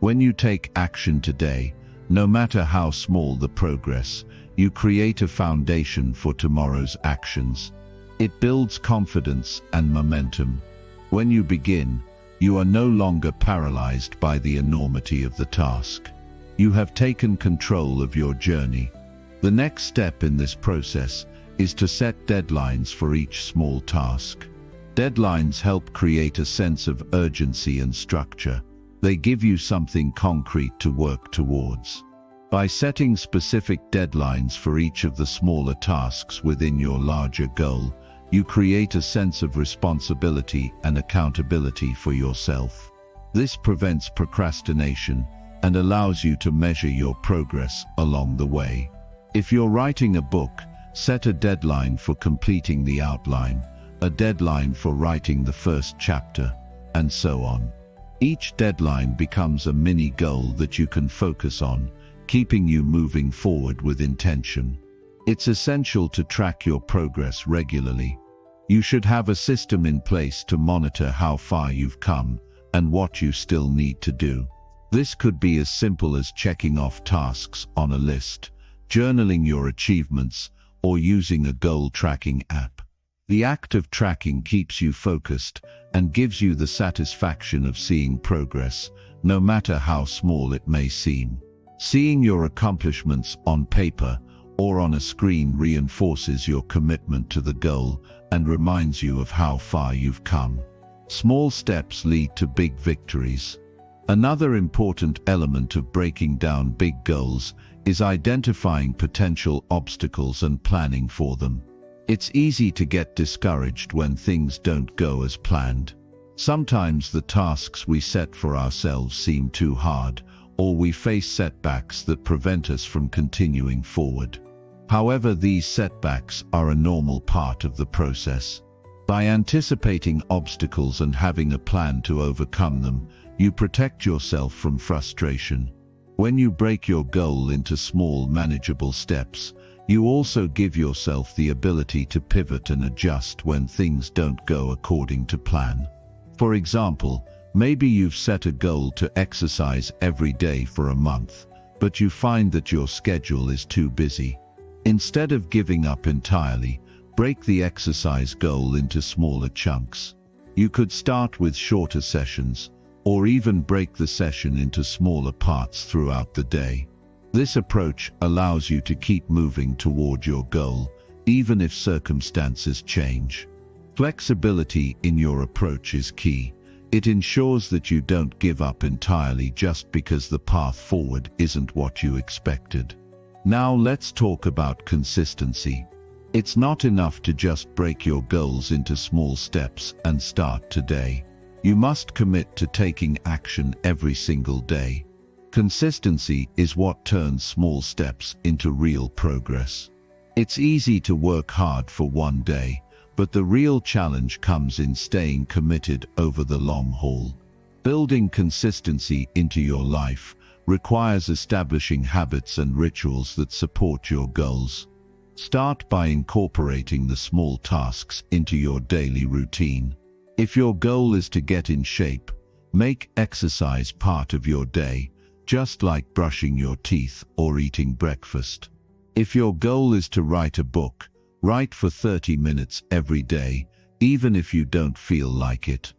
When you take action today, no matter how small the progress, you create a foundation for tomorrow's actions. It builds confidence and momentum. When you begin, you are no longer paralyzed by the enormity of the task. You have taken control of your journey. The next step in this process is to set deadlines for each small task. Deadlines help create a sense of urgency and structure. They give you something concrete to work towards. By setting specific deadlines for each of the smaller tasks within your larger goal, you create a sense of responsibility and accountability for yourself. This prevents procrastination and allows you to measure your progress along the way. If you're writing a book, set a deadline for completing the outline, a deadline for writing the first chapter, and so on. Each deadline becomes a mini goal that you can focus on, keeping you moving forward with intention. It's essential to track your progress regularly. You should have a system in place to monitor how far you've come and what you still need to do. This could be as simple as checking off tasks on a list, journaling your achievements, or using a goal tracking app. The act of tracking keeps you focused and gives you the satisfaction of seeing progress, no matter how small it may seem. Seeing your accomplishments on paper or on a screen reinforces your commitment to the goal and reminds you of how far you've come. Small steps lead to big victories. Another important element of breaking down big goals is identifying potential obstacles and planning for them. It's easy to get discouraged when things don't go as planned. Sometimes the tasks we set for ourselves seem too hard, or we face setbacks that prevent us from continuing forward. However, these setbacks are a normal part of the process. By anticipating obstacles and having a plan to overcome them, you protect yourself from frustration. When you break your goal into small, manageable steps, you also give yourself the ability to pivot and adjust when things don't go according to plan. For example, maybe you've set a goal to exercise every day for a month, but you find that your schedule is too busy. Instead of giving up entirely, break the exercise goal into smaller chunks. You could start with shorter sessions, or even break the session into smaller parts throughout the day. This approach allows you to keep moving toward your goal, even if circumstances change. Flexibility in your approach is key. It ensures that you don't give up entirely just because the path forward isn't what you expected. Now let's talk about consistency. It's not enough to just break your goals into small steps and start today. You must commit to taking action every single day. Consistency is what turns small steps into real progress. It's easy to work hard for one day, but the real challenge comes in staying committed over the long haul. Building consistency into your life requires establishing habits and rituals that support your goals. Start by incorporating the small tasks into your daily routine. If your goal is to get in shape, make exercise part of your day, just like brushing your teeth or eating breakfast. If your goal is to write a book, write for 30 minutes every day, even if you don't feel like it.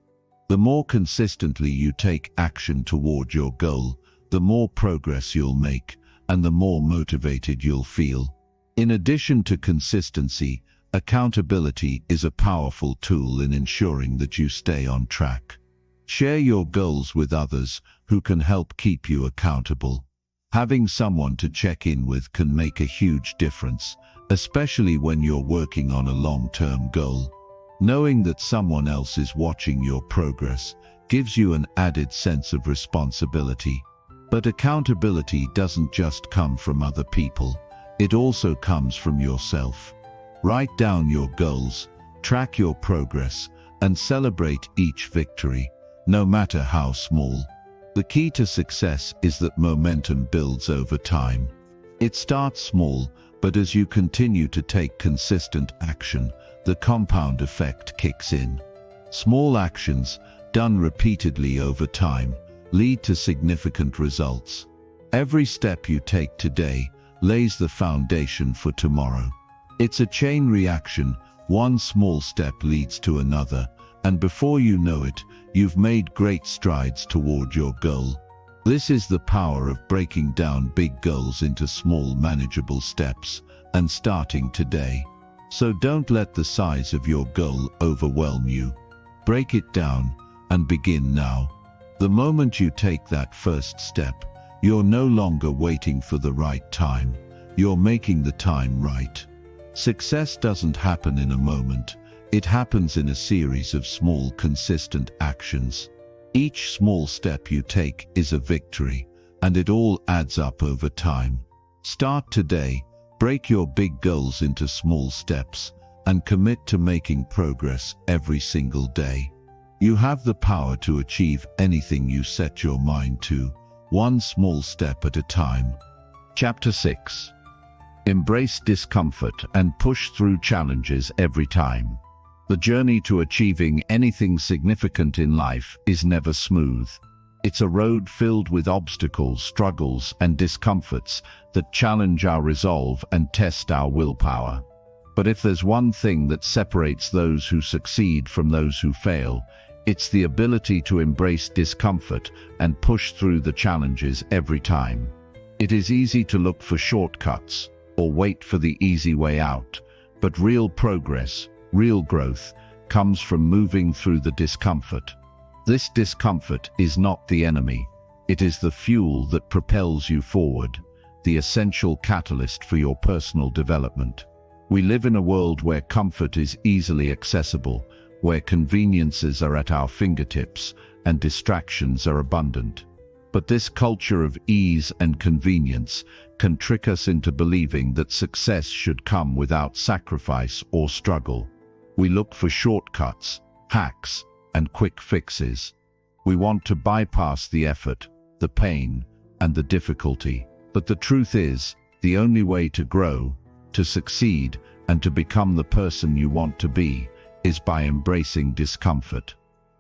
The more consistently you take action toward your goal, the more progress you'll make, and the more motivated you'll feel. In addition to consistency, accountability is a powerful tool in ensuring that you stay on track. Share your goals with others who can help keep you accountable. Having someone to check in with can make a huge difference, especially when you're working on a long-term goal. Knowing that someone else is watching your progress gives you an added sense of responsibility. But accountability doesn't just come from other people, it also comes from yourself. Write down your goals, track your progress, and celebrate each victory, no matter how small. The key to success is that momentum builds over time. It starts small, but as you continue to take consistent action, the compound effect kicks in. Small actions, done repeatedly over time, lead to significant results. Every step you take today lays the foundation for tomorrow. It's a chain reaction. One small step leads to another, and before you know it, you've made great strides toward your goal. This is the power of breaking down big goals into small, manageable steps and starting today. So don't let the size of your goal overwhelm you. Break it down and begin now. The moment you take that first step, you're no longer waiting for the right time. You're making the time right. Success doesn't happen in a moment. It happens in a series of small, consistent actions. Each small step you take is a victory, and it all adds up over time. Start today, break your big goals into small steps, and commit to making progress every single day. You have the power to achieve anything you set your mind to, one small step at a time. Chapter 6. Embrace discomfort and push through challenges every time. The journey to achieving anything significant in life is never smooth. It's a road filled with obstacles, struggles, and discomforts that challenge our resolve and test our willpower. But if there's one thing that separates those who succeed from those who fail, it's the ability to embrace discomfort and push through the challenges every time. It is easy to look for shortcuts or wait for the easy way out, but real progress, real growth, comes from moving through the discomfort. This discomfort is not the enemy. It is the fuel that propels you forward, the essential catalyst for your personal development. We live in a world where comfort is easily accessible, where conveniences are at our fingertips and distractions are abundant. But this culture of ease and convenience can trick us into believing that success should come without sacrifice or struggle. We look for shortcuts, hacks, and quick fixes. We want to bypass the effort, the pain, and the difficulty. But the truth is, the only way to grow, to succeed, and to become the person you want to be is by embracing discomfort.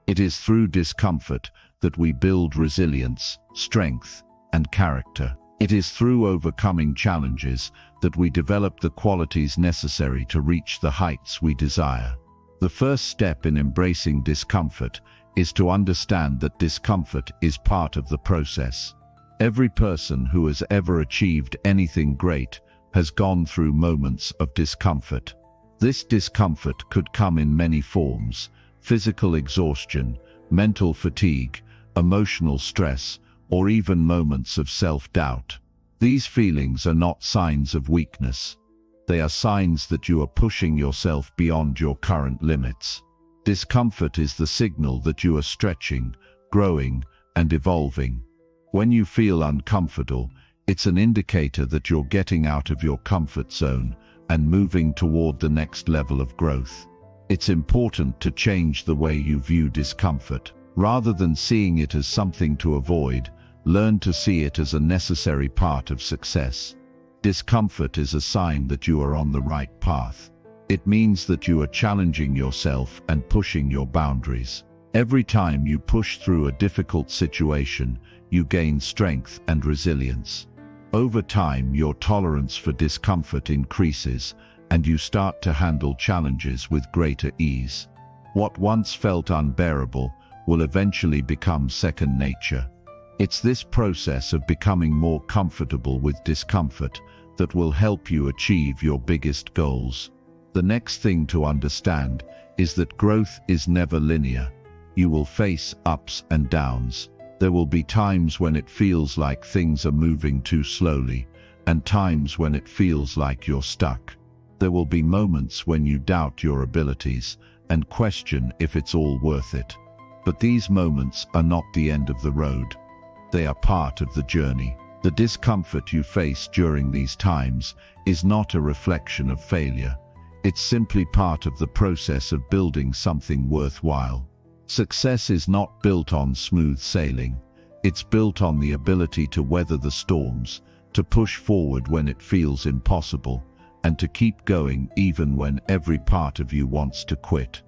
It is through discomfort that we build resilience, strength, and character. It is through overcoming challenges that we develop the qualities necessary to reach the heights we desire. The first step in embracing discomfort is to understand that discomfort is part of the process. Every person who has ever achieved anything great has gone through moments of discomfort. This discomfort could come in many forms: physical exhaustion, mental fatigue, emotional stress, or even moments of self-doubt. These feelings are not signs of weakness. They are signs that you are pushing yourself beyond your current limits. Discomfort is the signal that you are stretching, growing, and evolving. When you feel uncomfortable, it's an indicator that you're getting out of your comfort zone and moving toward the next level of growth. It's important to change the way you view discomfort. Rather than seeing it as something to avoid, learn to see it as a necessary part of success. Discomfort is a sign that you are on the right path. It means that you are challenging yourself and pushing your boundaries. Every time you push through a difficult situation, you gain strength and resilience. Over time, your tolerance for discomfort increases, and you start to handle challenges with greater ease. What once felt unbearable will eventually become second nature. It's this process of becoming more comfortable with discomfort that will help you achieve your biggest goals. The next thing to understand is that growth is never linear. You will face ups and downs. There will be times when it feels like things are moving too slowly, and times when it feels like you're stuck. There will be moments when you doubt your abilities and question if it's all worth it. But these moments are not the end of the road. They are part of the journey. The discomfort you face during these times is not a reflection of failure. It's simply part of the process of building something worthwhile. Success is not built on smooth sailing. It's built on the ability to weather the storms, to push forward when it feels impossible, and to keep going even when every part of you wants to quit.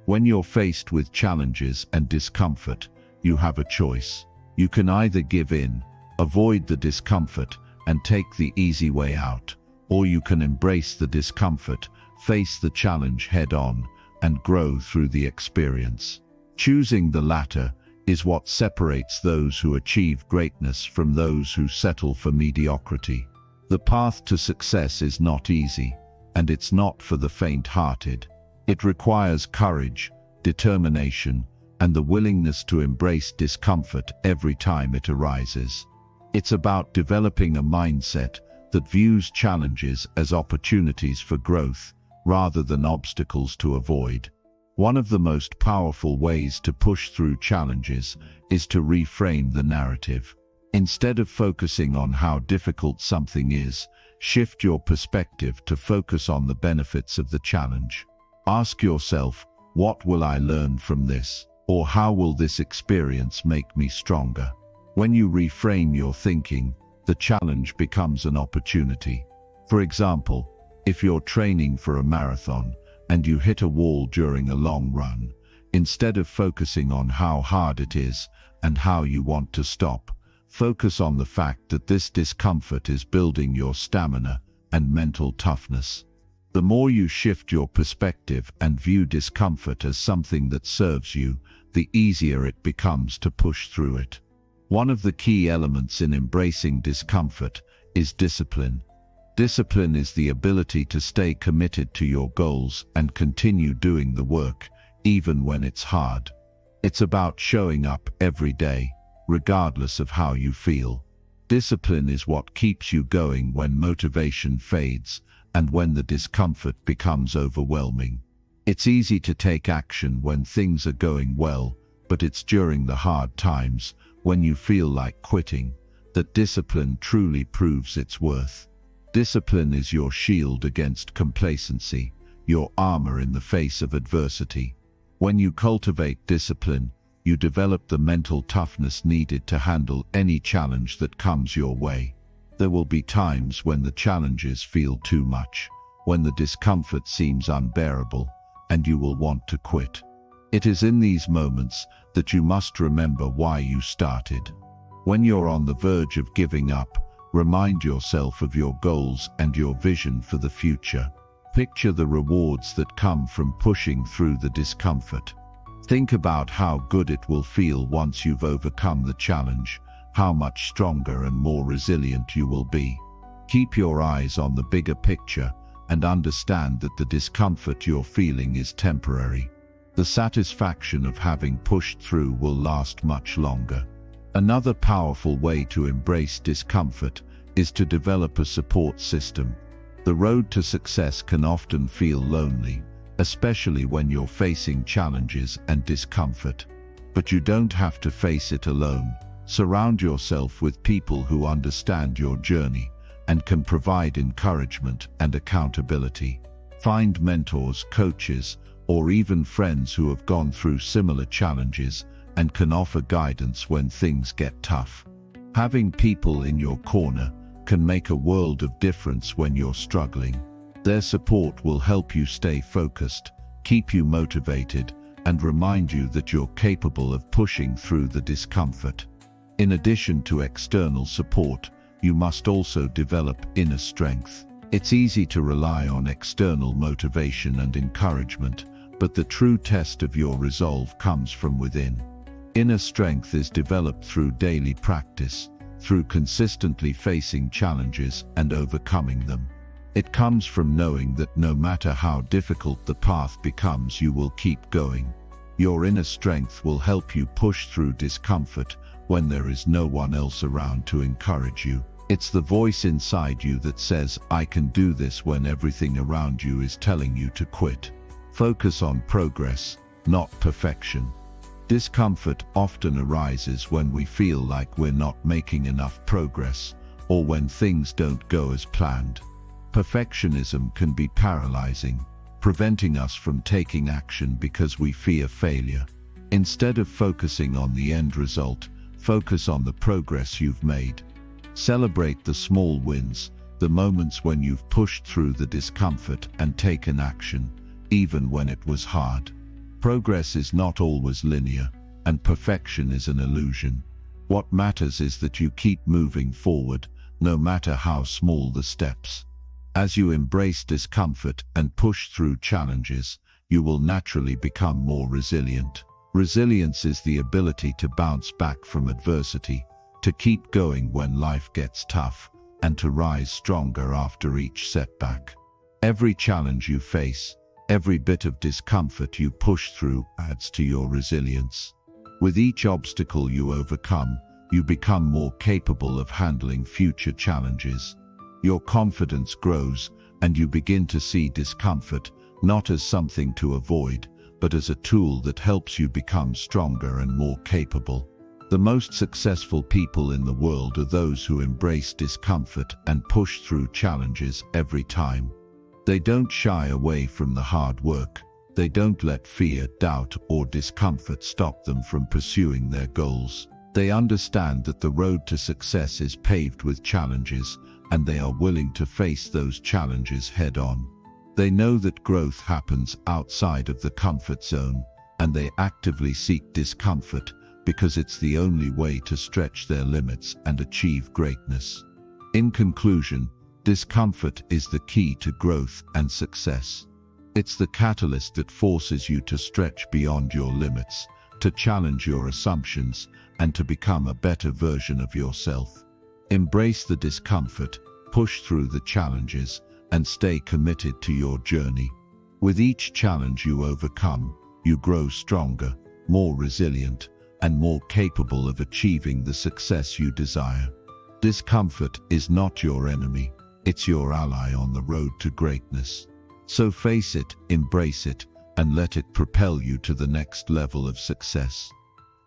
When you're faced with challenges and discomfort, you have a choice. You can either give in, avoid the discomfort, and take the easy way out, or you can embrace the discomfort, face the challenge head-on, and grow through the experience. Choosing the latter is what separates those who achieve greatness from those who settle for mediocrity. The path to success is not easy, and it's not for the faint-hearted. It requires courage, determination, and the willingness to embrace discomfort every time it arises. It's about developing a mindset that views challenges as opportunities for growth rather than obstacles to avoid. One of the most powerful ways to push through challenges is to reframe the narrative. Instead of focusing on how difficult something is, shift your perspective to focus on the benefits of the challenge. Ask yourself, what will I learn from this? Or how will this experience make me stronger? When you reframe your thinking, the challenge becomes an opportunity. For example, if you're training for a marathon and you hit a wall during a long run, instead of focusing on how hard it is and how you want to stop, focus on the fact that this discomfort is building your stamina and mental toughness. The more you shift your perspective and view discomfort as something that serves you, the easier it becomes to push through it. One of the key elements in embracing discomfort is discipline. Discipline is the ability to stay committed to your goals and continue doing the work, even when it's hard. It's about showing up every day, regardless of how you feel. Discipline is what keeps you going when motivation fades and when the discomfort becomes overwhelming. It's easy to take action when things are going well, but it's during the hard times, when you feel like quitting, that discipline truly proves its worth. Discipline is your shield against complacency, your armor in the face of adversity. When you cultivate discipline, you develop the mental toughness needed to handle any challenge that comes your way. There will be times when the challenges feel too much, when the discomfort seems unbearable, and you will want to quit. It is in these moments that you must remember why you started. When you're on the verge of giving up, remind yourself of your goals and your vision for the future. Picture the rewards that come from pushing through the discomfort. Think about how good it will feel once you've overcome the challenge, how much stronger and more resilient you will be. Keep your eyes on the bigger picture and understand that the discomfort you're feeling is temporary. The satisfaction of having pushed through will last much longer. Another powerful way to embrace discomfort is to develop a support system. The road to success can often feel lonely, especially when you're facing challenges and discomfort. But you don't have to face it alone. Surround yourself with people who understand your journey and can provide encouragement and accountability. Find mentors, coaches, or even friends who have gone through similar challenges and can offer guidance when things get tough. Having people in your corner can make a world of difference when you're struggling. Their support will help you stay focused, keep you motivated, and remind you that you're capable of pushing through the discomfort. In addition to external support, you must also develop inner strength. It's easy to rely on external motivation and encouragement, but the true test of your resolve comes from within. Inner strength is developed through daily practice, through consistently facing challenges and overcoming them. It comes from knowing that no matter how difficult the path becomes, you will keep going. Your inner strength will help you push through discomfort when there is no one else around to encourage you. It's the voice inside you that says, "I can do this," when everything around you is telling you to quit. Focus on progress, not perfection. Discomfort often arises when we feel like we're not making enough progress, or when things don't go as planned. Perfectionism can be paralyzing, preventing us from taking action because we fear failure. Instead of focusing on the end result, focus on the progress you've made. Celebrate the small wins, the moments when you've pushed through the discomfort and taken action, even when it was hard. Progress is not always linear, and perfection is an illusion. What matters is that you keep moving forward, no matter how small the steps. As you embrace discomfort and push through challenges, you will naturally become more resilient. Resilience is the ability to bounce back from adversity, to keep going when life gets tough, and to rise stronger after each setback. Every challenge you face, every bit of discomfort you push through adds to your resilience. With each obstacle you overcome, you become more capable of handling future challenges. Your confidence grows, and you begin to see discomfort not as something to avoid, but as a tool that helps you become stronger and more capable. The most successful people in the world are those who embrace discomfort and push through challenges every time. They don't shy away from the hard work. They don't let fear, doubt, or discomfort stop them from pursuing their goals. They understand that the road to success is paved with challenges, and they are willing to face those challenges head-on. They know that growth happens outside of the comfort zone, and they actively seek discomfort because it's the only way to stretch their limits and achieve greatness. In conclusion, discomfort is the key to growth and success. It's the catalyst that forces you to stretch beyond your limits, to challenge your assumptions, and to become a better version of yourself. Embrace the discomfort, push through the challenges, and stay committed to your journey. With each challenge you overcome, you grow stronger, more resilient, and more capable of achieving the success you desire. Discomfort is not your enemy, it's your ally on the road to greatness. So face it, embrace it, and let it propel you to the next level of success.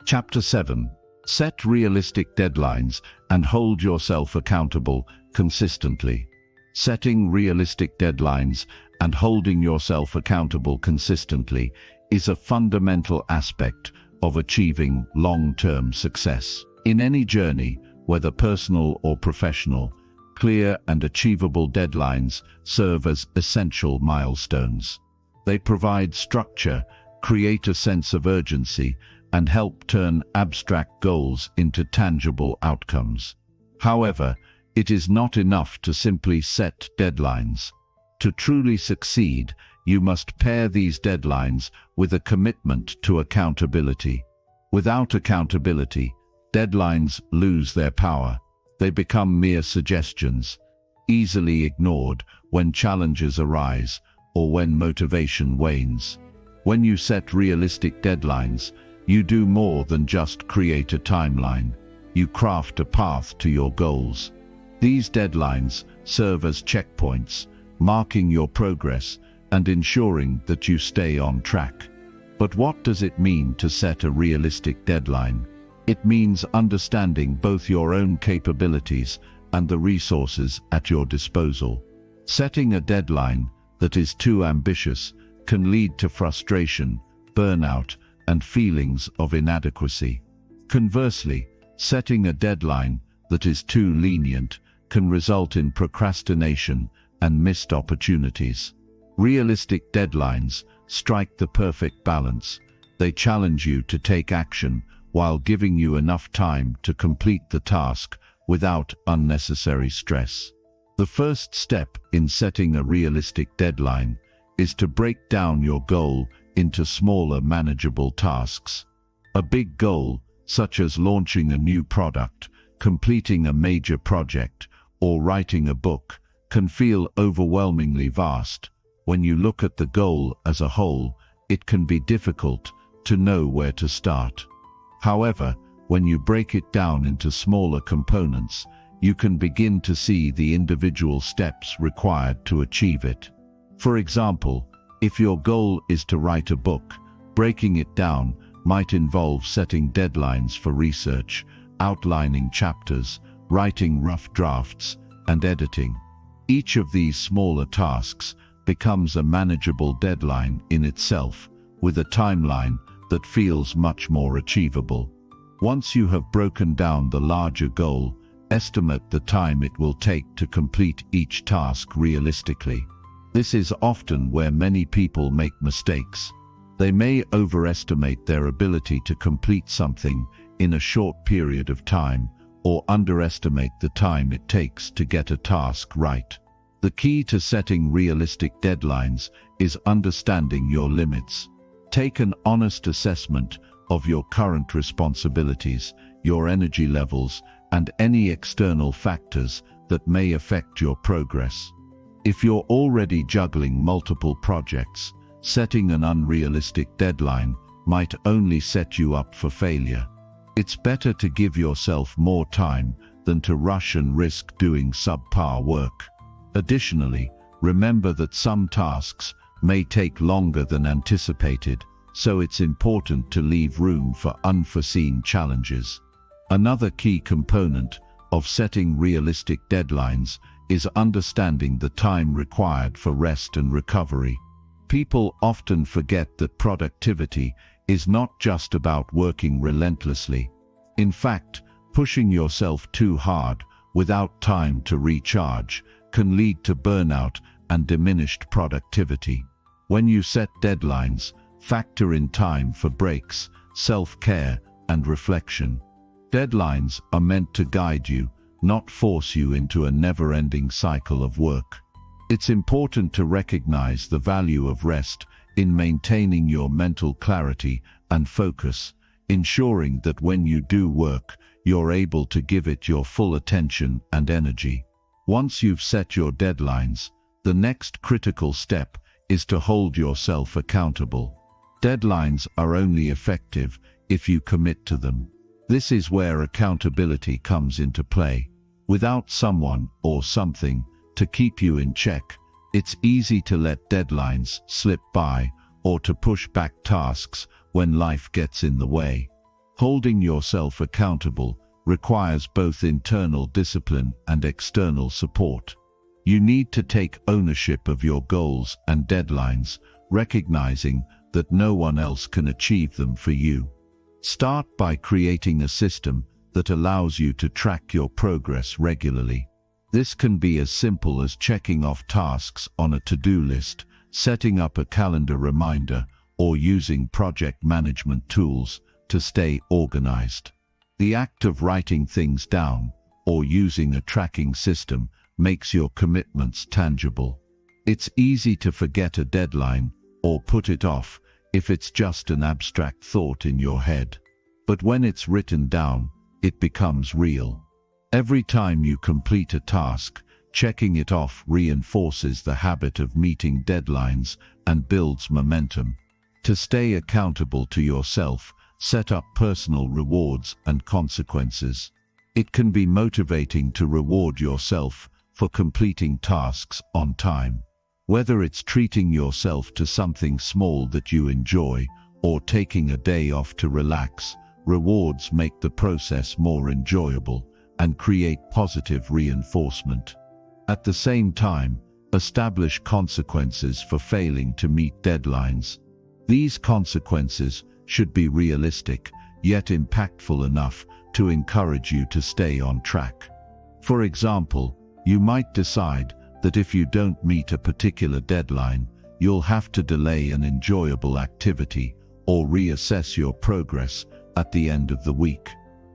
Chapter 7. Set realistic deadlines and hold yourself accountable consistently. Setting realistic deadlines and holding yourself accountable consistently is a fundamental aspect of achieving long-term success. In any journey, whether personal or professional, clear and achievable deadlines serve as essential milestones. They provide structure, create a sense of urgency, and help turn abstract goals into tangible outcomes. However, it is not enough to simply set deadlines. To truly succeed, you must pair these deadlines with a commitment to accountability. Without accountability, deadlines lose their power. They become mere suggestions, easily ignored when challenges arise or when motivation wanes. When you set realistic deadlines, you do more than just create a timeline. You craft a path to your goals. These deadlines serve as checkpoints, marking your progress and ensuring that you stay on track. But what does it mean to set a realistic deadline? It means understanding both your own capabilities and the resources at your disposal. Setting a deadline that is too ambitious can lead to frustration, burnout, and feelings of inadequacy. Conversely, setting a deadline that is too lenient can result in procrastination and missed opportunities. Realistic deadlines strike the perfect balance. They challenge you to take action while giving you enough time to complete the task without unnecessary stress. The first step in setting a realistic deadline is to break down your goal into smaller, manageable tasks. A big goal, such as launching a new product, completing a major project, or writing a book, can feel overwhelmingly vast. When you look at the goal as a whole, it can be difficult to know where to start. However, when you break it down into smaller components, you can begin to see the individual steps required to achieve it. For example, if your goal is to write a book, breaking it down might involve setting deadlines for research, outlining chapters, writing rough drafts, and editing. Each of these smaller tasks becomes a manageable deadline in itself, with a timeline that feels much more achievable. Once you have broken down the larger goal, estimate the time it will take to complete each task realistically. This is often where many people make mistakes. They may overestimate their ability to complete something in a short period of time, or underestimate the time it takes to get a task right. The key to setting realistic deadlines is understanding your limits. Take an honest assessment of your current responsibilities, your energy levels, and any external factors that may affect your progress. If you're already juggling multiple projects, setting an unrealistic deadline might only set you up for failure. It's better to give yourself more time than to rush and risk doing subpar work. Additionally, remember that some tasks may take longer than anticipated, so it's important to leave room for unforeseen challenges. Another key component of setting realistic deadlines is understanding the time required for rest and recovery. People often forget that productivity is not just about working relentlessly. In fact, pushing yourself too hard without time to recharge can lead to burnout and diminished productivity. When you set deadlines, factor in time for breaks, self-care, and reflection. Deadlines are meant to guide you, not force you into a never-ending cycle of work. It's important to recognize the value of rest in maintaining your mental clarity and focus, ensuring that when you do work, you're able to give it your full attention and energy. Once you've set your deadlines, the next critical step is to hold yourself accountable. Deadlines are only effective if you commit to them. This is where accountability comes into play. Without someone or something to keep you in check, it's easy to let deadlines slip by or to push back tasks when life gets in the way. Holding yourself accountable requires both internal discipline and external support. You need to take ownership of your goals and deadlines, recognizing that no one else can achieve them for you. Start by creating a system that allows you to track your progress regularly. This can be as simple as checking off tasks on a to-do list, setting up a calendar reminder, or using project management tools to stay organized. The act of writing things down or using a tracking system makes your commitments tangible. It's easy to forget a deadline or put it off if it's just an abstract thought in your head. But when it's written down, it becomes real. Every time you complete a task, checking it off reinforces the habit of meeting deadlines and builds momentum. To stay accountable to yourself, set up personal rewards and consequences. It can be motivating to reward yourself for completing tasks on time. Whether it's treating yourself to something small that you enjoy or taking a day off to relax, rewards make the process more enjoyable and create positive reinforcement. At the same time, establish consequences for failing to meet deadlines. These consequences should be realistic, yet impactful enough to encourage you to stay on track. For example, you might decide that if you don't meet a particular deadline, you'll have to delay an enjoyable activity or reassess your progress at the end of the week.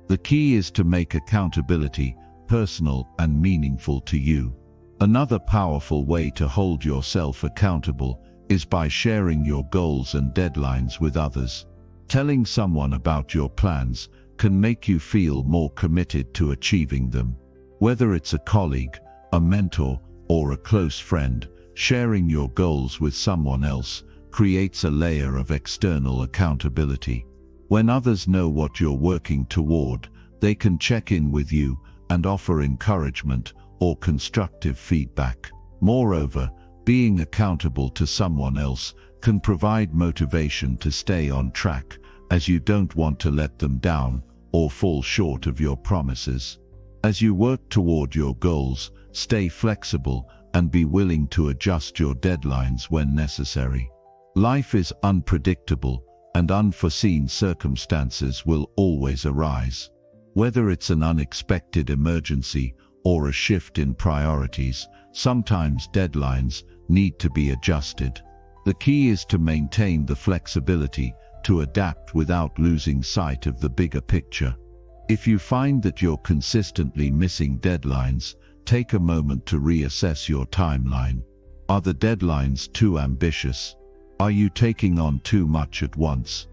The key is to make accountability personal and meaningful to you. Another powerful way to hold yourself accountable is by sharing your goals and deadlines with others. Telling someone about your plans can make you feel more committed to achieving them. Whether it's a colleague, a mentor, or a close friend, sharing your goals with someone else creates a layer of external accountability. When others know what you're working toward, they can check in with you and offer encouragement or constructive feedback. Moreover, being accountable to someone else can provide motivation to stay on track, as you don't want to let them down or fall short of your promises. As you work toward your goals, stay flexible and be willing to adjust your deadlines when necessary. Life is unpredictable, and unforeseen circumstances will always arise. Whether it's an unexpected emergency or a shift in priorities, sometimes deadlines need to be adjusted. The key is to maintain the flexibility to adapt without losing sight of the bigger picture. If you find that you're consistently missing deadlines, take a moment to reassess your timeline. Are the deadlines too ambitious? Are you taking on too much at once?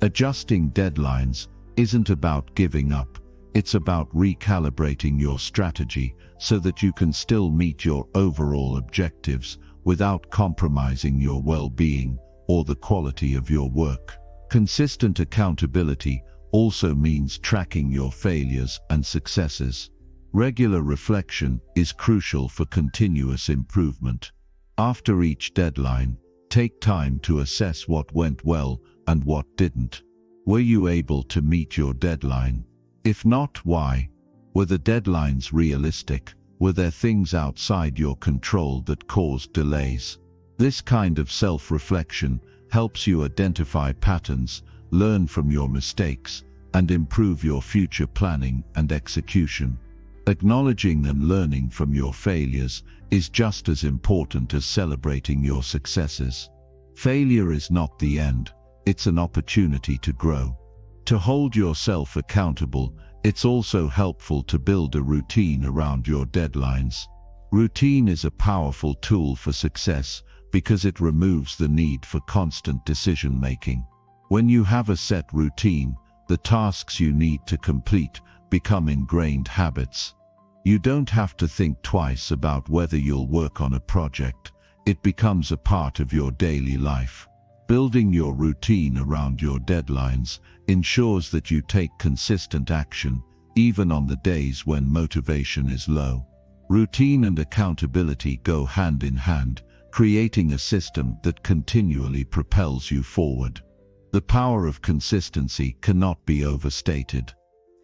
Adjusting deadlines isn't about giving up. It's about recalibrating your strategy so that you can still meet your overall objectives without compromising your well-being or the quality of your work. Consistent accountability also means tracking your failures and successes. Regular reflection is crucial for continuous improvement. After each deadline, take time to assess what went well and what didn't. Were you able to meet your deadline? If not, why? Were the deadlines realistic? Were there things outside your control that caused delays? This kind of self-reflection helps you identify patterns, learn from your mistakes, and improve your future planning and execution. Acknowledging and learning from your failures is just as important as celebrating your successes. Failure is not the end, it's an opportunity to grow. To hold yourself accountable, it's also helpful to build a routine around your deadlines. Routine is a powerful tool for success because it removes the need for constant decision-making. When you have a set routine, the tasks you need to complete become ingrained habits. You don't have to think twice about whether you'll work on a project. It becomes a part of your daily life. Building your routine around your deadlines ensures that you take consistent action, even on the days when motivation is low. Routine and accountability go hand in hand, creating a system that continually propels you forward. The power of consistency cannot be overstated.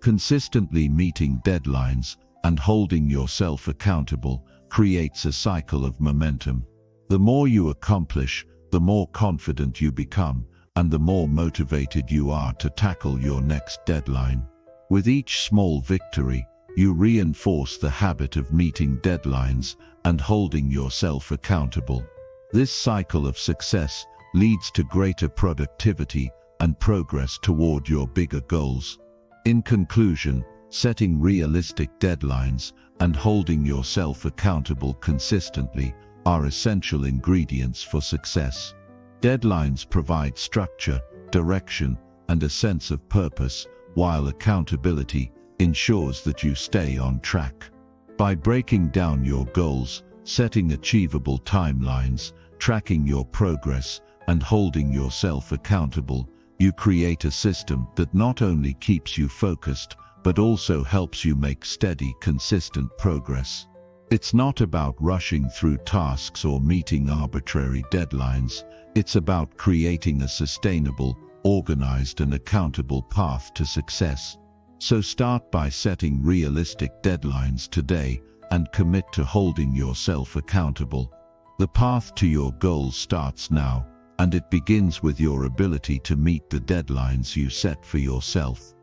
Consistently meeting deadlines and holding yourself accountable creates a cycle of momentum. The more you accomplish, the more confident you become, and the more motivated you are to tackle your next deadline. With each small victory, you reinforce the habit of meeting deadlines and holding yourself accountable. This cycle of success leads to greater productivity and progress toward your bigger goals. In conclusion, setting realistic deadlines and holding yourself accountable consistently are essential ingredients for success. Deadlines provide structure, direction, and a sense of purpose, while accountability ensures that you stay on track. By breaking down your goals, setting achievable timelines, tracking your progress, and holding yourself accountable, you create a system that not only keeps you focused, but also helps you make steady, consistent progress. It's not about rushing through tasks or meeting arbitrary deadlines. It's about creating a sustainable, organized, and accountable path to success. So start by setting realistic deadlines today and commit to holding yourself accountable. The path to your goals starts now, and it begins with your ability to meet the deadlines you set for yourself.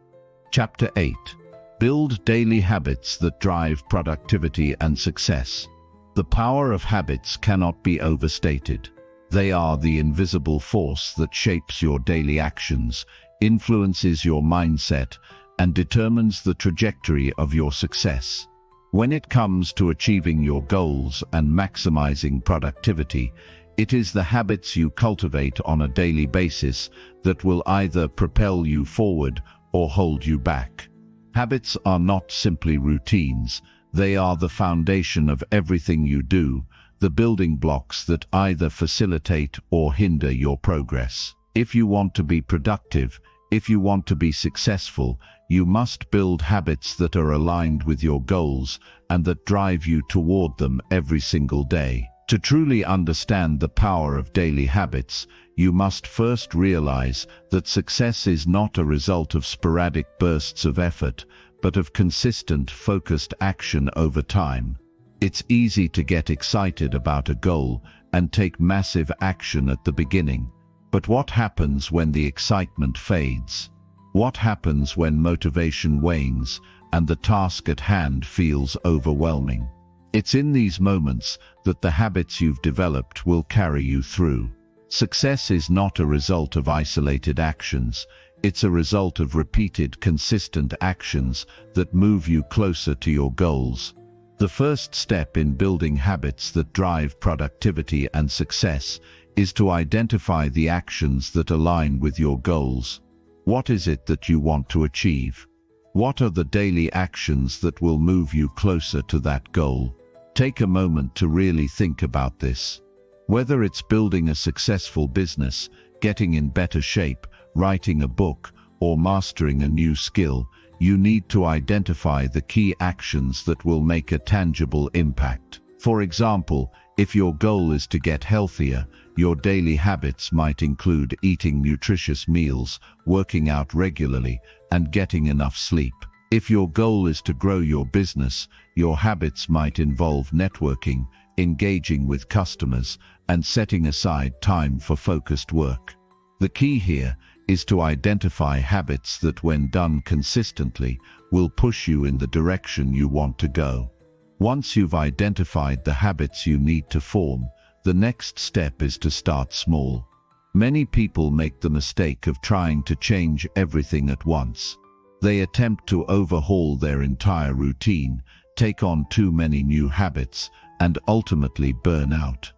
Chapter 8. Build daily habits that drive productivity and success. The power of habits cannot be overstated. They are the invisible force that shapes your daily actions, influences your mindset, and determines the trajectory of your success. When it comes to achieving your goals and maximizing productivity, it is the habits you cultivate on a daily basis that will either propel you forward or hold you back. Habits are not simply routines, they are the foundation of everything you do, the building blocks that either facilitate or hinder your progress. If you want to be productive, if you want to be successful, you must build habits that are aligned with your goals and that drive you toward them every single day. To truly understand the power of daily habits, you must first realize that success is not a result of sporadic bursts of effort, but of consistent, focused action over time. It's easy to get excited about a goal and take massive action at the beginning. But what happens when the excitement fades? What happens when motivation wanes and the task at hand feels overwhelming? It's in these moments that the habits you've developed will carry you through. Success is not a result of isolated actions. It's a result of repeated, consistent actions that move you closer to your goals. The first step in building habits that drive productivity and success is to identify the actions that align with your goals. What is it that you want to achieve? What are the daily actions that will move you closer to that goal? Take a moment to really think about this. Whether it's building a successful business, getting in better shape, writing a book, or mastering a new skill, you need to identify the key actions that will make a tangible impact. For example, if your goal is to get healthier, your daily habits might include eating nutritious meals, working out regularly, and getting enough sleep. If your goal is to grow your business, your habits might involve networking, engaging with customers, and setting aside time for focused work. The key here is to identify habits that, when done consistently, will push you in the direction you want to go. Once you've identified the habits you need to form, the next step is to start small. Many people make the mistake of trying to change everything at once. They attempt to overhaul their entire routine, take on too many new habits, and ultimately burn out.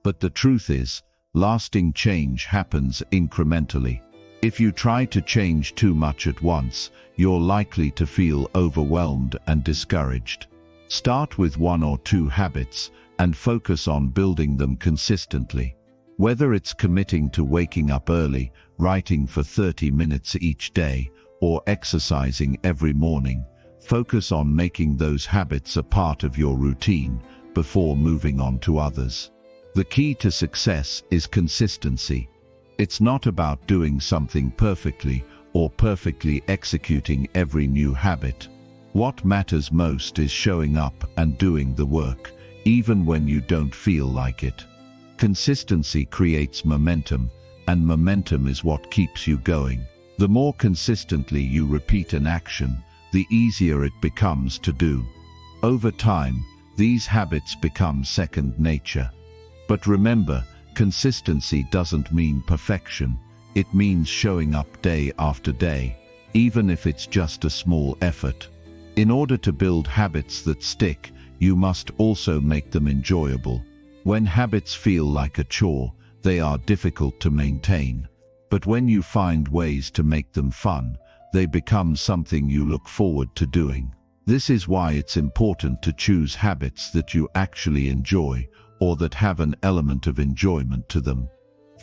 But the truth is, lasting change happens incrementally. If you try to change too much at once, you're likely to feel overwhelmed and discouraged. Start with 1 or 2 habits and focus on building them consistently. Whether it's committing to waking up early, writing for 30 minutes each day, or exercising every morning, focus on making those habits a part of your routine before moving on to others. The key to success is consistency. It's not about doing something perfectly or perfectly executing every new habit. What matters most is showing up and doing the work, even when you don't feel like it. Consistency creates momentum, and momentum is what keeps you going. The more consistently you repeat an action, the easier it becomes to do. Over time, these habits become second nature. But remember, consistency doesn't mean perfection. It means showing up day after day, even if it's just a small effort. In order to build habits that stick, you must also make them enjoyable. When habits feel like a chore, they are difficult to maintain. But when you find ways to make them fun, they become something you look forward to doing. This is why it's important to choose habits that you actually enjoy, or that have an element of enjoyment to them.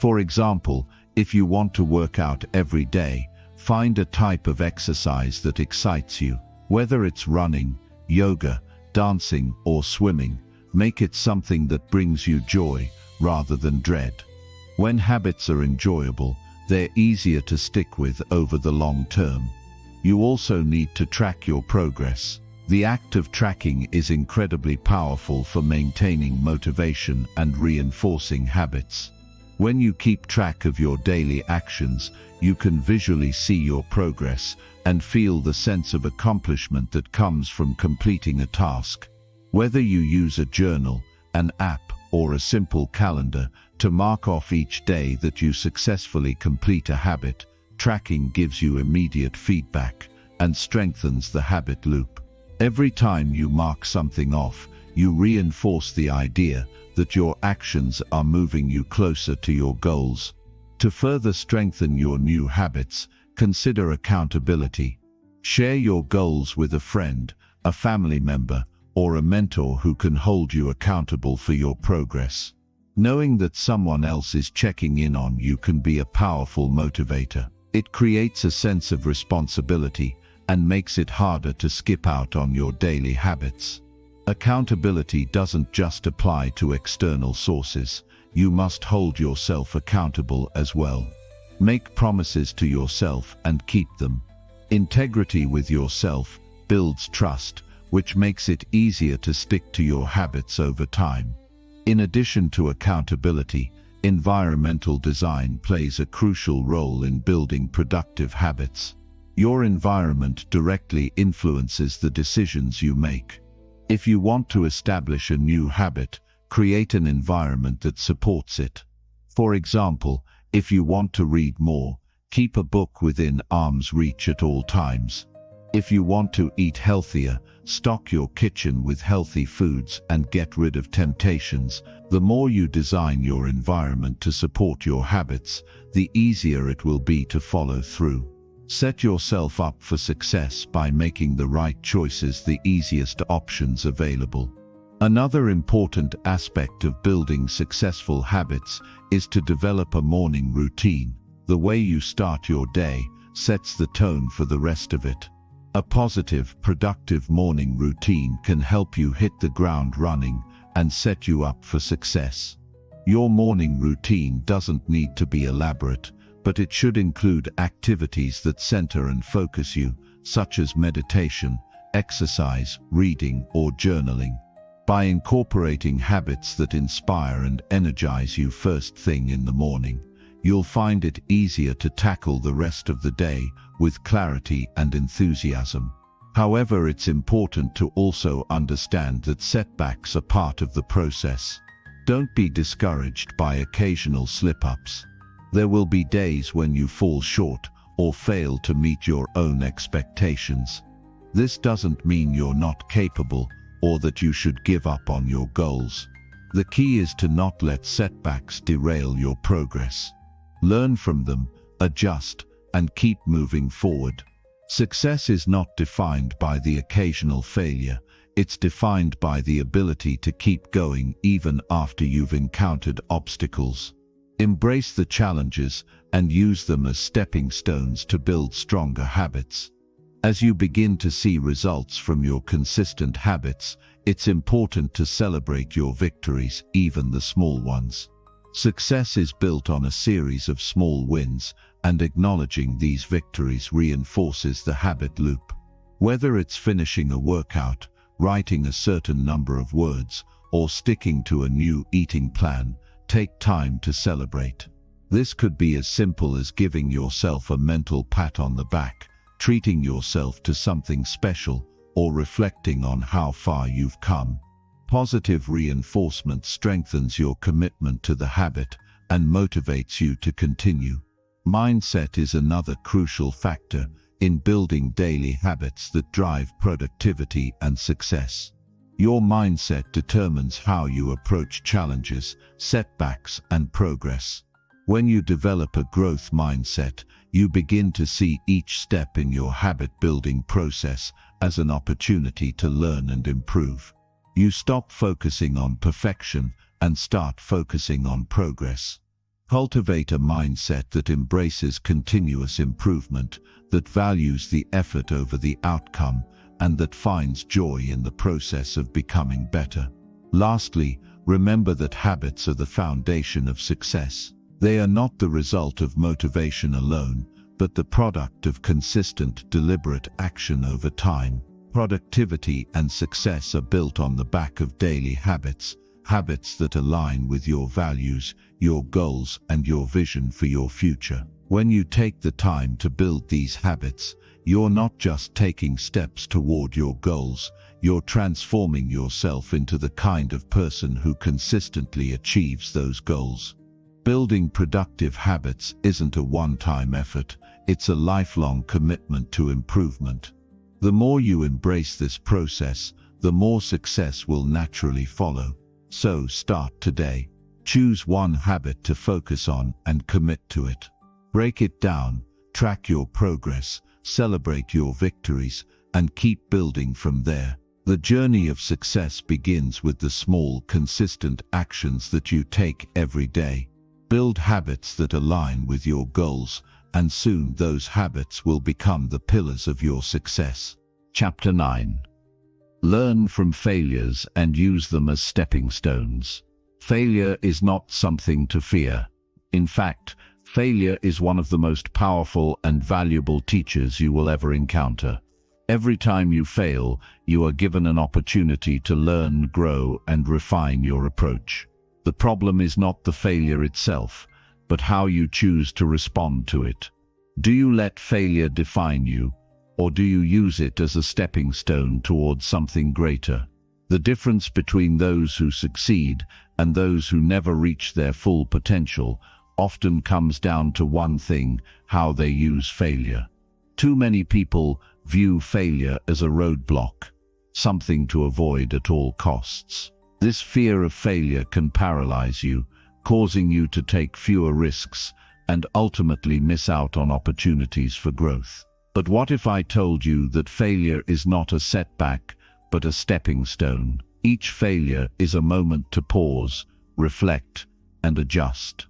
For example, if you want to work out every day, find a type of exercise that excites you. Whether it's running, yoga, dancing, or swimming, make it something that brings you joy rather than dread. When habits are enjoyable, they're easier to stick with over the long term. You also need to track your progress. The act of tracking is incredibly powerful for maintaining motivation and reinforcing habits. When you keep track of your daily actions, you can visually see your progress and feel the sense of accomplishment that comes from completing a task. Whether you use a journal, an app, or a simple calendar to mark off each day that you successfully complete a habit, tracking gives you immediate feedback and strengthens the habit loop. Every time you mark something off, you reinforce the idea that your actions are moving you closer to your goals. To further strengthen your new habits, consider accountability. Share your goals with a friend, a family member, or a mentor who can hold you accountable for your progress. Knowing that someone else is checking in on you can be a powerful motivator. It creates a sense of responsibility and makes it harder to skip out on your daily habits. Accountability doesn't just apply to external sources. You must hold yourself accountable as well. Make promises to yourself and keep them. Integrity with yourself builds trust, which makes it easier to stick to your habits over time. In addition to accountability, environmental design plays a crucial role in building productive habits. Your environment directly influences the decisions you make. If you want to establish a new habit, create an environment that supports it. For example, if you want to read more, keep a book within arm's reach at all times. If you want to eat healthier, stock your kitchen with healthy foods and get rid of temptations. The more you design your environment to support your habits, the easier it will be to follow through. Set yourself up for success by making the right choices the easiest options available. Another important aspect of building successful habits is to develop a morning routine. The way you start your day sets the tone for the rest of it. A positive, productive morning routine can help you hit the ground running and set you up for success. Your morning routine doesn't need to be elaborate, but it should include activities that center and focus you, such as meditation, exercise, reading, or journaling. By incorporating habits that inspire and energize you first thing in the morning, you'll find it easier to tackle the rest of the day with clarity and enthusiasm. However, it's important to also understand that setbacks are part of the process. Don't be discouraged by occasional slip-ups. There will be days when you fall short or fail to meet your own expectations. This doesn't mean you're not capable or that you should give up on your goals. The key is to not let setbacks derail your progress. Learn from them, adjust, and keep moving forward. Success is not defined by the occasional failure. It's defined by the ability to keep going even after you've encountered obstacles. Embrace the challenges and use them as stepping stones to build stronger habits. As you begin to see results from your consistent habits, it's important to celebrate your victories, even the small ones. Success is built on a series of small wins, and acknowledging these victories reinforces the habit loop. Whether it's finishing a workout, writing a certain number of words, or sticking to a new eating plan, take time to celebrate. This could be as simple as giving yourself a mental pat on the back, treating yourself to something special, or reflecting on how far you've come. Positive reinforcement strengthens your commitment to the habit and motivates you to continue. Mindset is another crucial factor in building daily habits that drive productivity and success. Your mindset determines how you approach challenges, setbacks, and progress. When you develop a growth mindset, you begin to see each step in your habit-building process as an opportunity to learn and improve. You stop focusing on perfection and start focusing on progress. Cultivate a mindset that embraces continuous improvement, that values the effort over the outcome, and that finds joy in the process of becoming better. Lastly, remember that habits are the foundation of success. They are not the result of motivation alone, but the product of consistent, deliberate action over time. Productivity and success are built on the back of daily habits, habits that align with your values, your goals, and your vision for your future. When you take the time to build these habits, you're not just taking steps toward your goals, you're transforming yourself into the kind of person who consistently achieves those goals. Building productive habits isn't a one-time effort, it's a lifelong commitment to improvement. The more you embrace this process, the more success will naturally follow. So start today. Choose one habit to focus on and commit to it. Break it down, track your progress, celebrate your victories, and keep building from there. The journey of success begins with the small, consistent actions that you take every day. Build habits that align with your goals, and soon those habits will become the pillars of your success. Chapter 9. Learn from failures and use them as stepping stones. Failure is not something to fear. In fact, failure is one of the most powerful and valuable teachers you will ever encounter. Every time you fail, you are given an opportunity to learn, grow, and refine your approach. The problem is not the failure itself, but how you choose to respond to it. Do you let failure define you, or do you use it as a stepping stone towards something greater? The difference between those who succeed and those who never reach their full potential often comes down to one thing: how they use failure. Too many people view failure as a roadblock, something to avoid at all costs. This fear of failure can paralyze you, causing you to take fewer risks and ultimately miss out on opportunities for growth. But what if I told you that failure is not a setback, but a stepping stone? Each failure is a moment to pause, reflect, and adjust.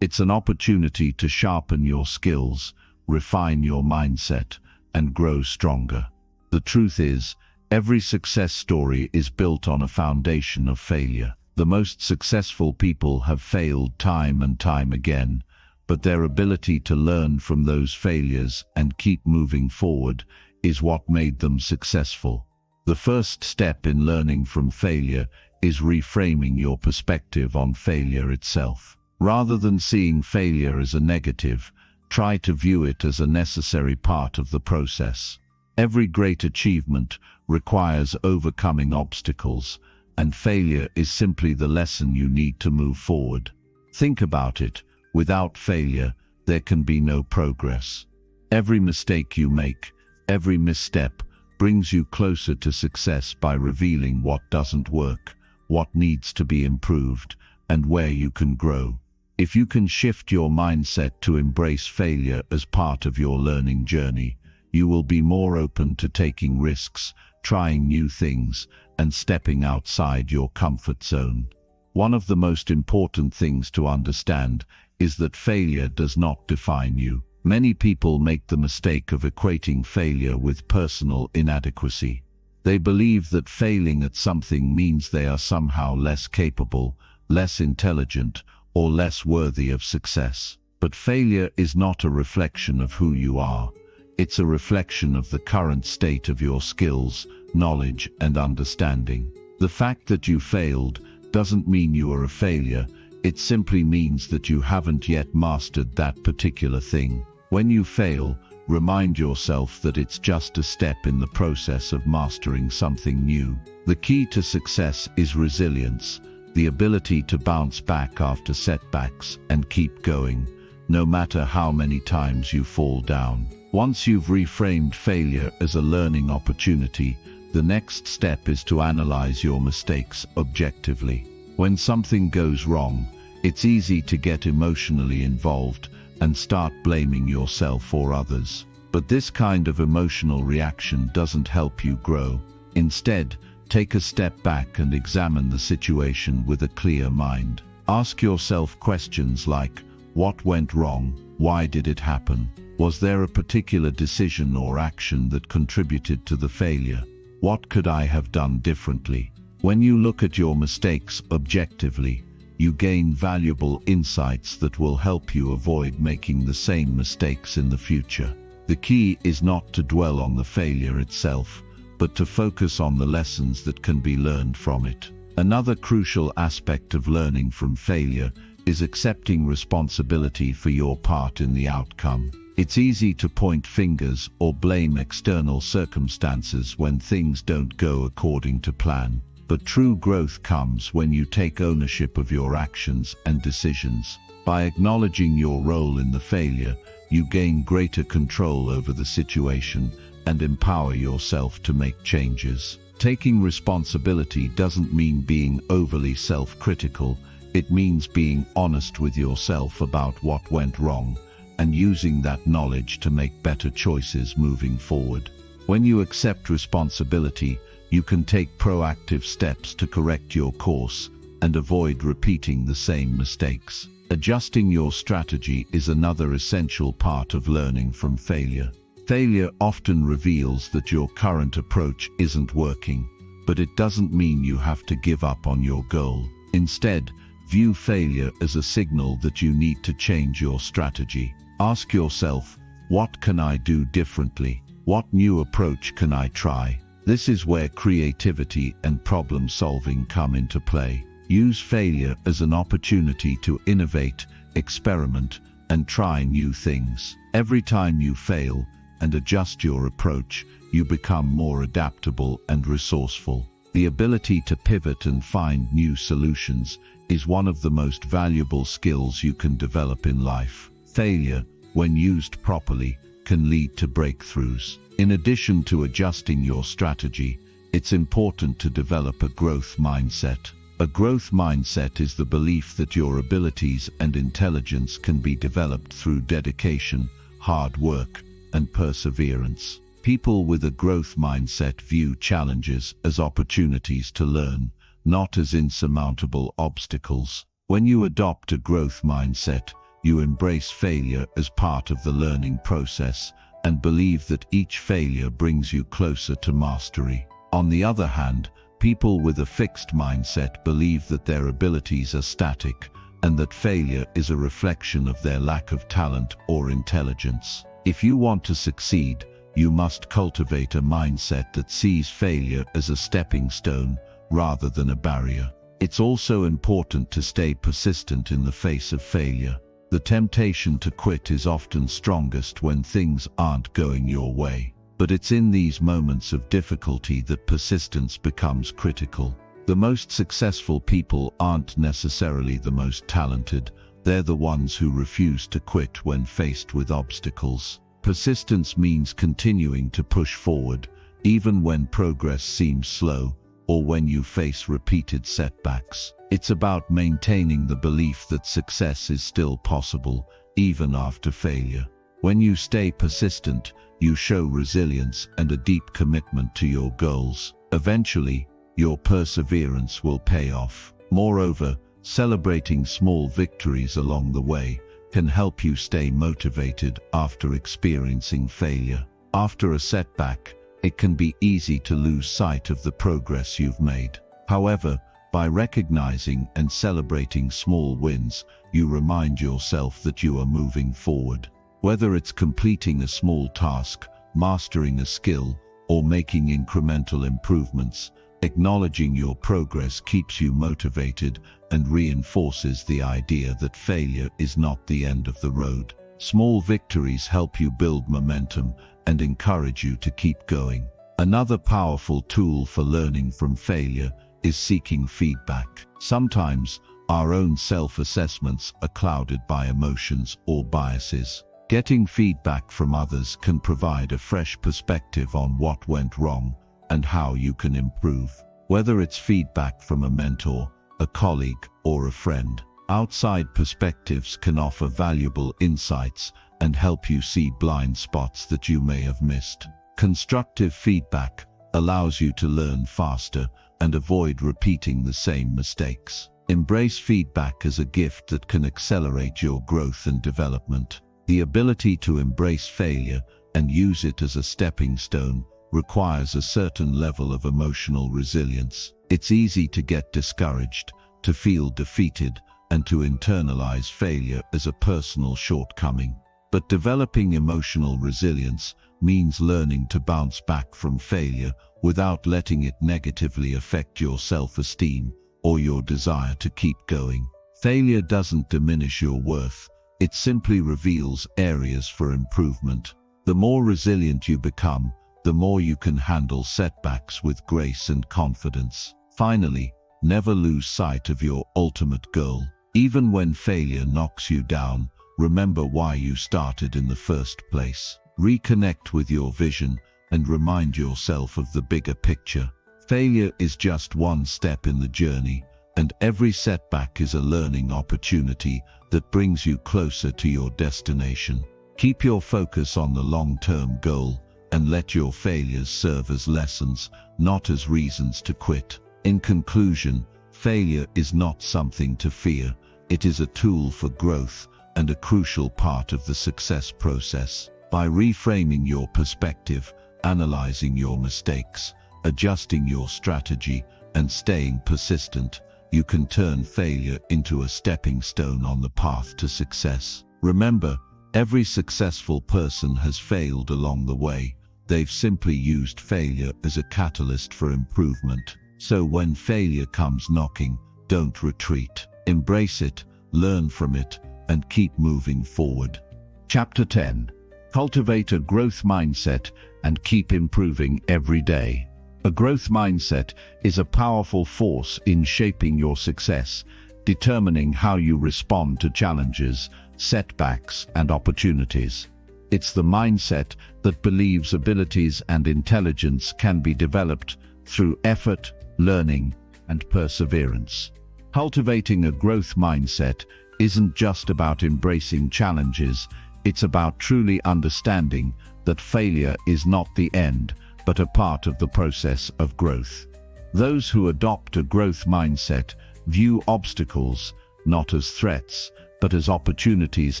It's an opportunity to sharpen your skills, refine your mindset, and grow stronger. The truth is, every success story is built on a foundation of failure. The most successful people have failed time and time again, but their ability to learn from those failures and keep moving forward is what made them successful. The first step in learning from failure is reframing your perspective on failure itself. Rather than seeing failure as a negative, try to view it as a necessary part of the process. Every great achievement requires overcoming obstacles, and failure is simply the lesson you need to move forward. Think about it. Without failure, there can be no progress. Every mistake you make, every misstep, brings you closer to success by revealing what doesn't work, what needs to be improved, and where you can grow. If you can shift your mindset to embrace failure as part of your learning journey, you will be more open to taking risks, trying new things, and stepping outside your comfort zone. One of the most important things to understand is that failure does not define you. Many people make the mistake of equating failure with personal inadequacy. They believe that failing at something means they are somehow less capable, less intelligent, or less worthy of success. But failure is not a reflection of who you are. It's a reflection of the current state of your skills, knowledge, and understanding. The fact that you failed doesn't mean you are a failure. It simply means that you haven't yet mastered that particular thing. When you fail, remind yourself that it's just a step in the process of mastering something new. The key to success is resilience, the ability to bounce back after setbacks and keep going, no matter how many times you fall down. Once you've reframed failure as a learning opportunity, the next step is to analyze your mistakes objectively. When something goes wrong, it's easy to get emotionally involved and start blaming yourself or others. But this kind of emotional reaction doesn't help you grow. Instead, take a step back and examine the situation with a clear mind. Ask yourself questions like, what went wrong? Why did it happen? Was there a particular decision or action that contributed to the failure? What could I have done differently? When you look at your mistakes objectively, you gain valuable insights that will help you avoid making the same mistakes in the future. The key is not to dwell on the failure itself, but to focus on the lessons that can be learned from it. Another crucial aspect of learning from failure is accepting responsibility for your part in the outcome. It's easy to point fingers or blame external circumstances when things don't go according to plan. But true growth comes when you take ownership of your actions and decisions. By acknowledging your role in the failure, you gain greater control over the situation and empower yourself to make changes. Taking responsibility doesn't mean being overly self-critical. It means being honest with yourself about what went wrong and using that knowledge to make better choices moving forward. When you accept responsibility, you can take proactive steps to correct your course and avoid repeating the same mistakes. Adjusting your strategy is another essential part of learning from failure. Failure often reveals that your current approach isn't working, but it doesn't mean you have to give up on your goal. Instead, view failure as a signal that you need to change your strategy. Ask yourself, what can I do differently? What new approach can I try? This is where creativity and problem-solving come into play. Use failure as an opportunity to innovate, experiment, and try new things. Every time you fail and adjust your approach, you become more adaptable and resourceful. The ability to pivot and find new solutions is one of the most valuable skills you can develop in life. Failure, when used properly, can lead to breakthroughs. In addition to adjusting your strategy, it's important to develop a growth mindset. A growth mindset is the belief that your abilities and intelligence can be developed through dedication, hard work, and perseverance. People with a growth mindset view challenges as opportunities to learn, not as insurmountable obstacles. When you adopt a growth mindset, you embrace failure as part of the learning process and believe that each failure brings you closer to mastery. On the other hand, people with a fixed mindset believe that their abilities are static and that failure is a reflection of their lack of talent or intelligence. If you want to succeed, you must cultivate a mindset that sees failure as a stepping stone rather than a barrier. It's also important to stay persistent in the face of failure. The temptation to quit is often strongest when things aren't going your way. But it's in these moments of difficulty that persistence becomes critical. The most successful people aren't necessarily the most talented. They're the ones who refuse to quit when faced with obstacles. Persistence means continuing to push forward, even when progress seems slow, or when you face repeated setbacks. It's about maintaining the belief that success is still possible, even after failure. When you stay persistent, you show resilience and a deep commitment to your goals. Eventually, your perseverance will pay off. Moreover, celebrating small victories along the way can help you stay motivated after experiencing failure. After a setback, it can be easy to lose sight of the progress you've made. However, by recognizing and celebrating small wins, you remind yourself that you are moving forward. Whether it's completing a small task, mastering a skill, or making incremental improvements, acknowledging your progress keeps you motivated and reinforces the idea that failure is not the end of the road. Small victories help you build momentum and encourage you to keep going. Another powerful tool for learning from failure is seeking feedback. Sometimes, our own self-assessments are clouded by emotions or biases. Getting feedback from others can provide a fresh perspective on what went wrong and how you can improve. Whether it's feedback from a mentor, a colleague, or a friend, outside perspectives can offer valuable insights and help you see blind spots that you may have missed. Constructive feedback allows you to learn faster and avoid repeating the same mistakes. Embrace feedback as a gift that can accelerate your growth and development. The ability to embrace failure and use it as a stepping stone requires a certain level of emotional resilience. It's easy to get discouraged, to feel defeated, and to internalize failure as a personal shortcoming. But developing emotional resilience means learning to bounce back from failure without letting it negatively affect your self-esteem or your desire to keep going. Failure doesn't diminish your worth, it simply reveals areas for improvement. The more resilient you become, the more you can handle setbacks with grace and confidence. Finally, never lose sight of your ultimate goal. Even when failure knocks you down, remember why you started in the first place. Reconnect with your vision and remind yourself of the bigger picture. Failure is just one step in the journey, and every setback is a learning opportunity that brings you closer to your destination. Keep your focus on the long-term goal and let your failures serve as lessons, not as reasons to quit. In conclusion, failure is not something to fear. It is a tool for growth and a crucial part of the success process. By reframing your perspective, analyzing your mistakes, adjusting your strategy, and staying persistent, you can turn failure into a stepping stone on the path to success. Remember, every successful person has failed along the way. They've simply used failure as a catalyst for improvement. So when failure comes knocking, don't retreat. Embrace it, learn from it, and keep moving forward. Chapter 10. Cultivate a growth mindset and keep improving every day. A growth mindset is a powerful force in shaping your success, determining how you respond to challenges, setbacks, and opportunities. It's the mindset that believes abilities and intelligence can be developed through effort, learning, and perseverance. Cultivating a growth mindset isn't just about embracing challenges, it's about truly understanding that failure is not the end, but a part of the process of growth. Those who adopt a growth mindset view obstacles not as threats, but as opportunities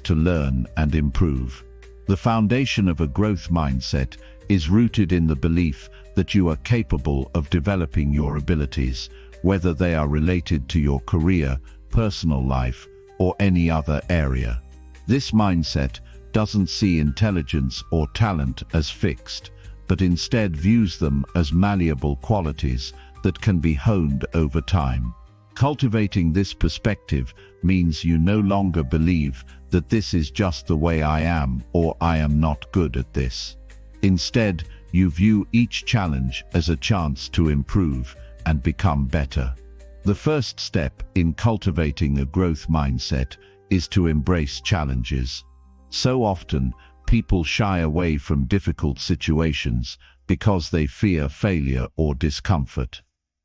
to learn and improve. The foundation of a growth mindset is rooted in the belief that you are capable of developing your abilities, whether they are related to your career, personal life, or any other area. This mindset doesn't see intelligence or talent as fixed, but instead views them as malleable qualities that can be honed over time. Cultivating this perspective means you no longer believe that this is just the way I am or I am not good at this. Instead, you view each challenge as a chance to improve and become better. The first step in cultivating a growth mindset is to embrace challenges. So often, people shy away from difficult situations because they fear failure or discomfort.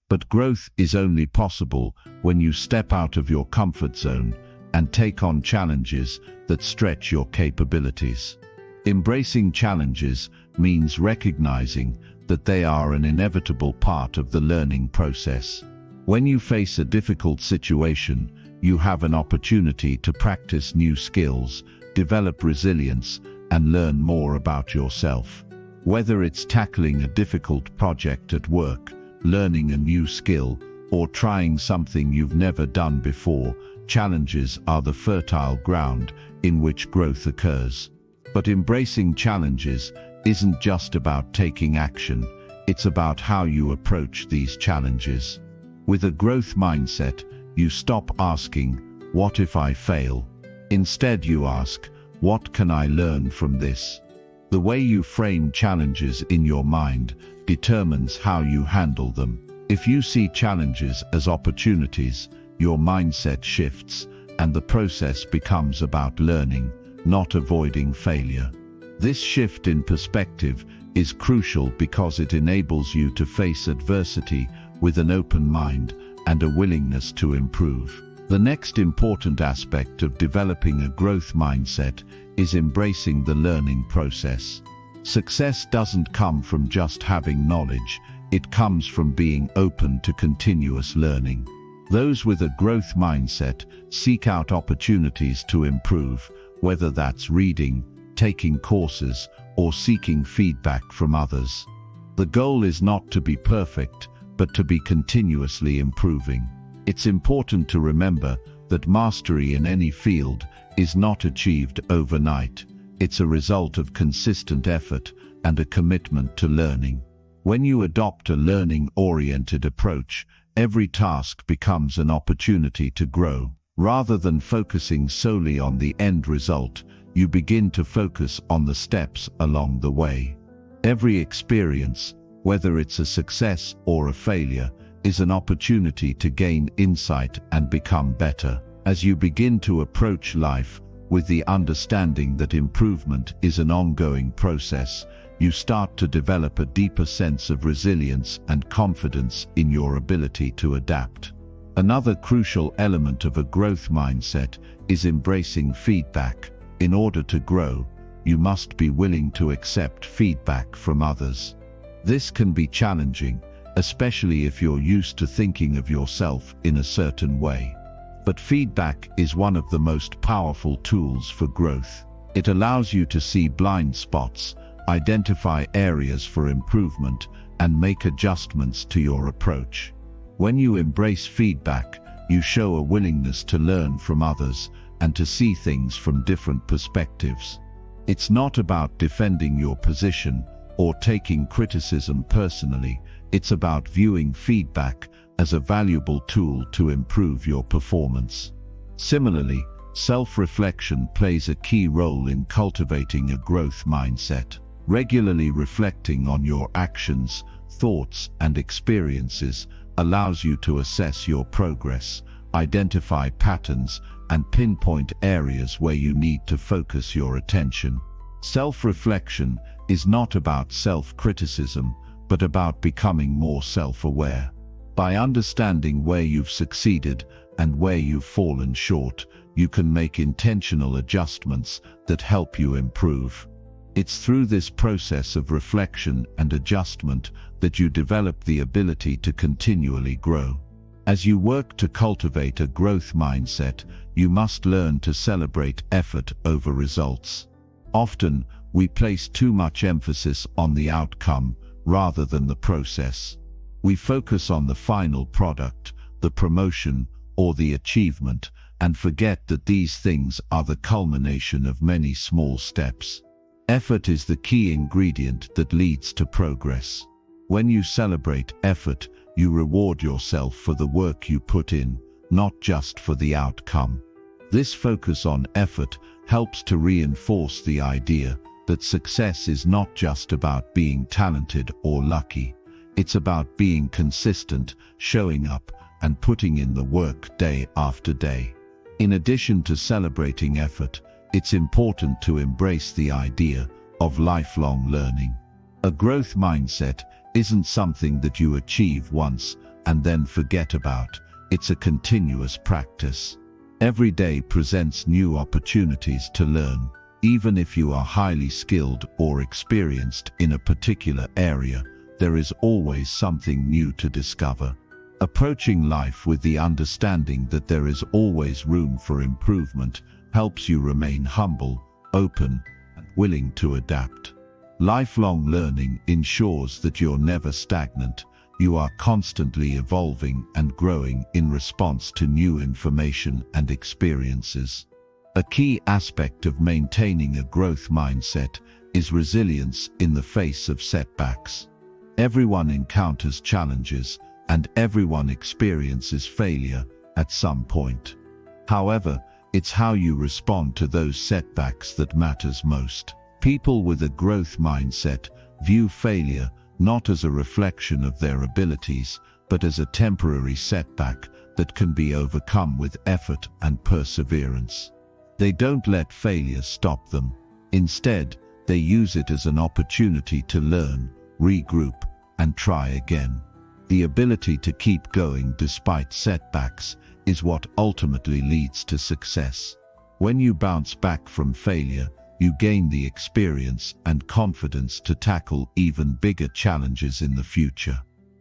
But growth is only possible when you step out of your comfort zone and take on challenges that stretch your capabilities. Embracing challenges means recognizing that they are an inevitable part of the learning process. When you face a difficult situation, you have an opportunity to practice new skills, develop resilience, and learn more about yourself. Whether it's tackling a difficult project at work, learning a new skill, or trying something you've never done before, challenges are the fertile ground in which growth occurs. But embracing challenges isn't just about taking action, it's about how you approach these challenges. With a growth mindset, you stop asking, "What if I fail?" Instead, you ask, "What can I learn from this?" The way you frame challenges in your mind determines how you handle them. If you see challenges as opportunities, your mindset shifts, and the process becomes about learning, not avoiding failure. This shift in perspective is crucial because it enables you to face adversity with an open mind and a willingness to improve. The next important aspect of developing a growth mindset is embracing the learning process. Success doesn't come from just having knowledge, it comes from being open to continuous learning. Those with a growth mindset seek out opportunities to improve, whether that's reading, taking courses, or seeking feedback from others. The goal is not to be perfect, but to be continuously improving. It's important to remember that mastery in any field is not achieved overnight. It's a result of consistent effort and a commitment to learning. When you adopt a learning-oriented approach, every task becomes an opportunity to grow. Rather than focusing solely on the end result, you begin to focus on the steps along the way. Every experience, whether it's a success or a failure, is an opportunity to gain insight and become better. As you begin to approach life with the understanding that improvement is an ongoing process, you start to develop a deeper sense of resilience and confidence in your ability to adapt. Another crucial element of a growth mindset is embracing feedback. In order to grow, you must be willing to accept feedback from others. This can be challenging, especially if you're used to thinking of yourself in a certain way. But feedback is one of the most powerful tools for growth. It allows you to see blind spots, identify areas for improvement, and make adjustments to your approach. When you embrace feedback, you show a willingness to learn from others and to see things from different perspectives. It's not about defending your position or taking criticism personally. It's about viewing feedback as a valuable tool to improve your performance. Similarly, self-reflection plays a key role in cultivating a growth mindset. Regularly reflecting on your actions, thoughts, and experiences allows you to assess your progress, identify patterns, and pinpoint areas where you need to focus your attention. Self-reflection is not about self-criticism, but about becoming more self-aware. By understanding where you've succeeded and where you've fallen short, you can make intentional adjustments that help you improve. It's through this process of reflection and adjustment that you develop the ability to continually grow. As you work to cultivate a growth mindset, you must learn to celebrate effort over results. Often, we place too much emphasis on the outcome rather than the process. We focus on the final product, the promotion, or the achievement, and forget that these things are the culmination of many small steps. Effort is the key ingredient that leads to progress. When you celebrate effort, you reward yourself for the work you put in, not just for the outcome. This focus on effort helps to reinforce the idea that success is not just about being talented or lucky. It's about being consistent, showing up, and putting in the work day after day. In addition to celebrating effort, it's important to embrace the idea of lifelong learning. A growth mindset isn't something that you achieve once and then forget about. It's a continuous practice. Every day presents new opportunities to learn. Even if you are highly skilled or experienced in a particular area, there is always something new to discover. Approaching life with the understanding that there is always room for improvement helps you remain humble, open, and willing to adapt. Lifelong learning ensures that you're never stagnant. You are constantly evolving and growing in response to new information and experiences. A key aspect of maintaining a growth mindset is resilience in the face of setbacks. Everyone encounters challenges, and everyone experiences failure at some point. However, it's how you respond to those setbacks that matters most. People with a growth mindset view failure not as a reflection of their abilities, but as a temporary setback that can be overcome with effort and perseverance. They don't let failure stop them. Instead, they use it as an opportunity to learn, regroup, and try again. The ability to keep going despite setbacks is what ultimately leads to success. When you bounce back from failure, you gain the experience and confidence to tackle even bigger challenges in the future.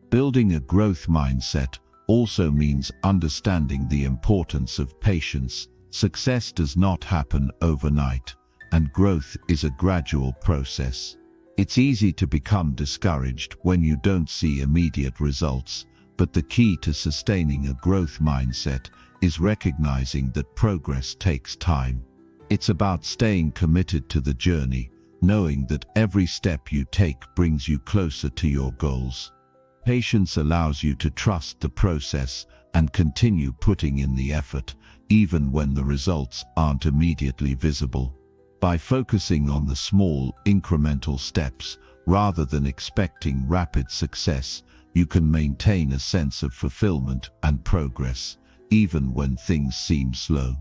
Building a growth mindset also means understanding the importance of patience. Success does not happen overnight, and growth is a gradual process. It's easy to become discouraged when you don't see immediate results, but the key to sustaining a growth mindset is recognizing that progress takes time. It's about staying committed to the journey, knowing that every step you take brings you closer to your goals. Patience allows you to trust the process and continue putting in the effort, even when the results aren't immediately visible. By focusing on the small, incremental steps, rather than expecting rapid success, you can maintain a sense of fulfillment and progress, even when things seem slow.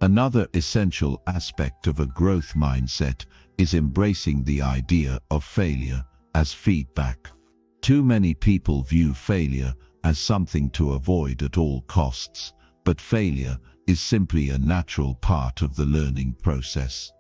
Another essential aspect of a growth mindset is embracing the idea of failure as feedback. Too many people view failure as something to avoid at all costs, but failure is simply a natural part of the learning process.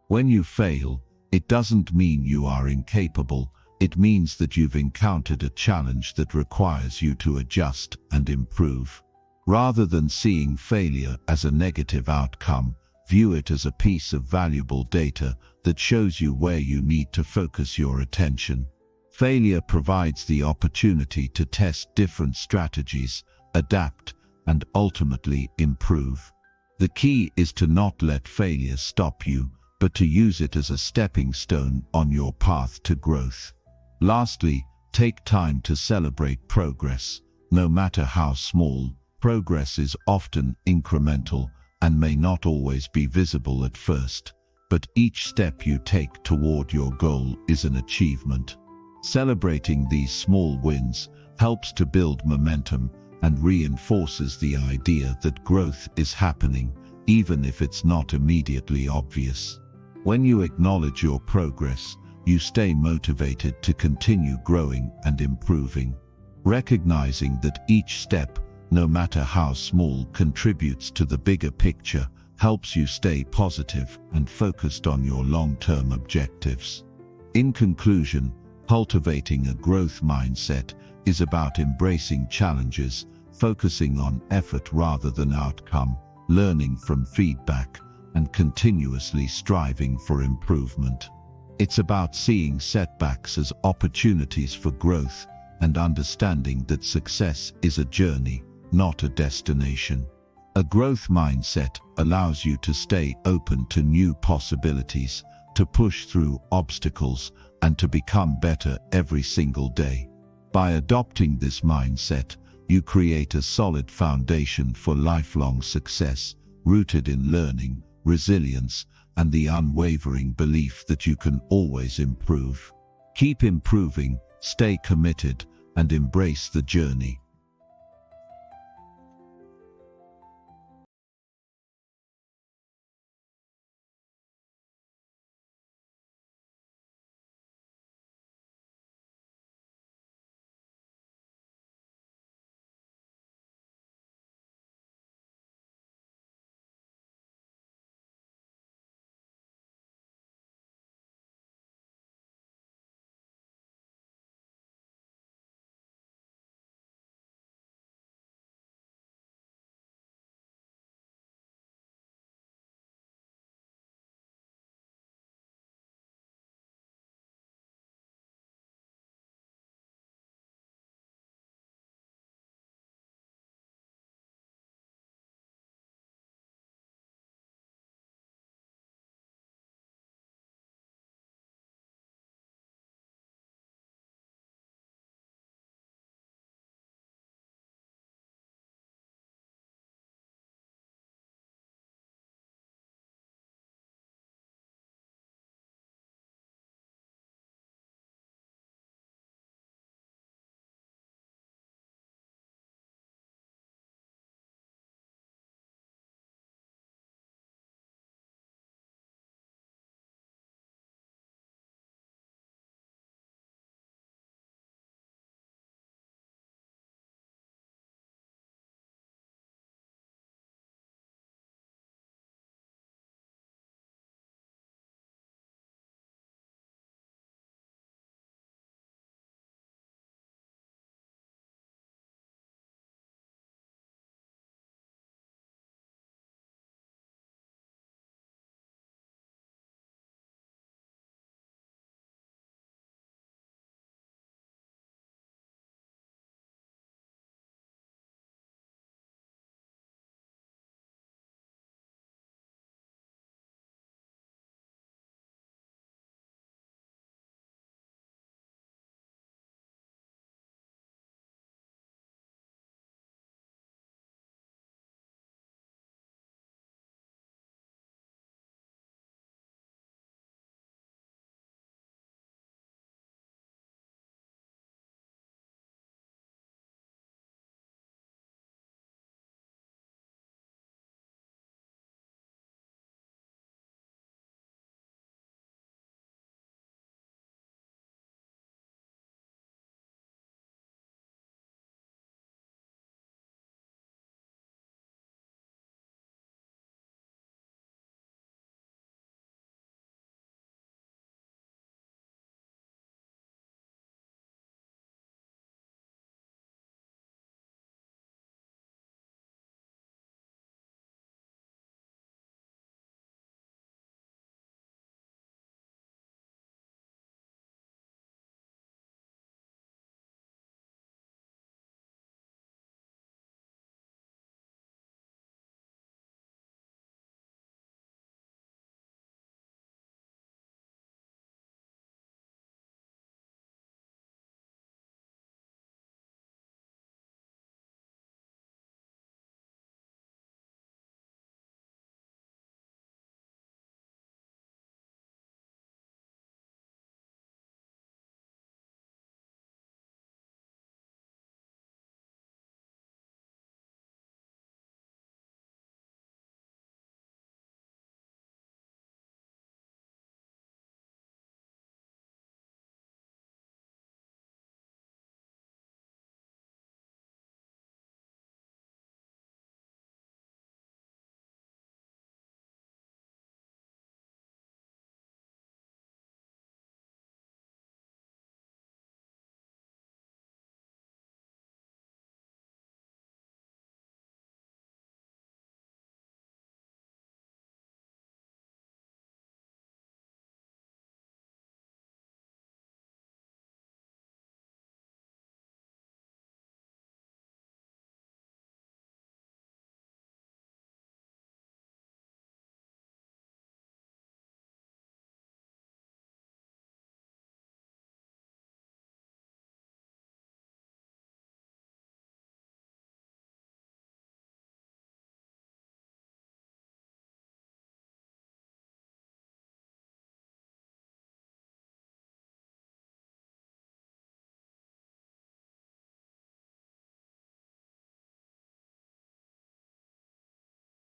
When you fail, it doesn't mean you are incapable. It means that you've encountered a challenge that requires you to adjust and improve. Rather than seeing failure as a negative outcome, view it as a piece of valuable data that shows you where you need to focus your attention. Failure provides the opportunity to test different strategies, adapt, and ultimately improve. The key is to not let failure stop you, but to use it as a stepping stone on your path to growth. Lastly, take time to celebrate progress. No matter how small, progress is often incremental and may not always be visible at first, but each step you take toward your goal is an achievement. Celebrating these small wins helps to build momentum and reinforces the idea that growth is happening, even if it's not immediately obvious. When you acknowledge your progress, you stay motivated to continue growing and improving. Recognizing that each step, no matter how small, contributes to the bigger picture helps you stay positive and focused on your long-term objectives. In conclusion, cultivating a growth mindset is about embracing challenges, focusing on effort rather than outcome, learning from feedback, and continuously striving for improvement. It's about seeing setbacks as opportunities for growth and understanding that success is a journey, not a destination. A growth mindset allows you to stay open to new possibilities, to push through obstacles, and to become better every single day. By adopting this mindset, you create a solid foundation for lifelong success, rooted in learning, resilience, and the unwavering belief that you can always improve. Keep improving, stay committed, and embrace the journey.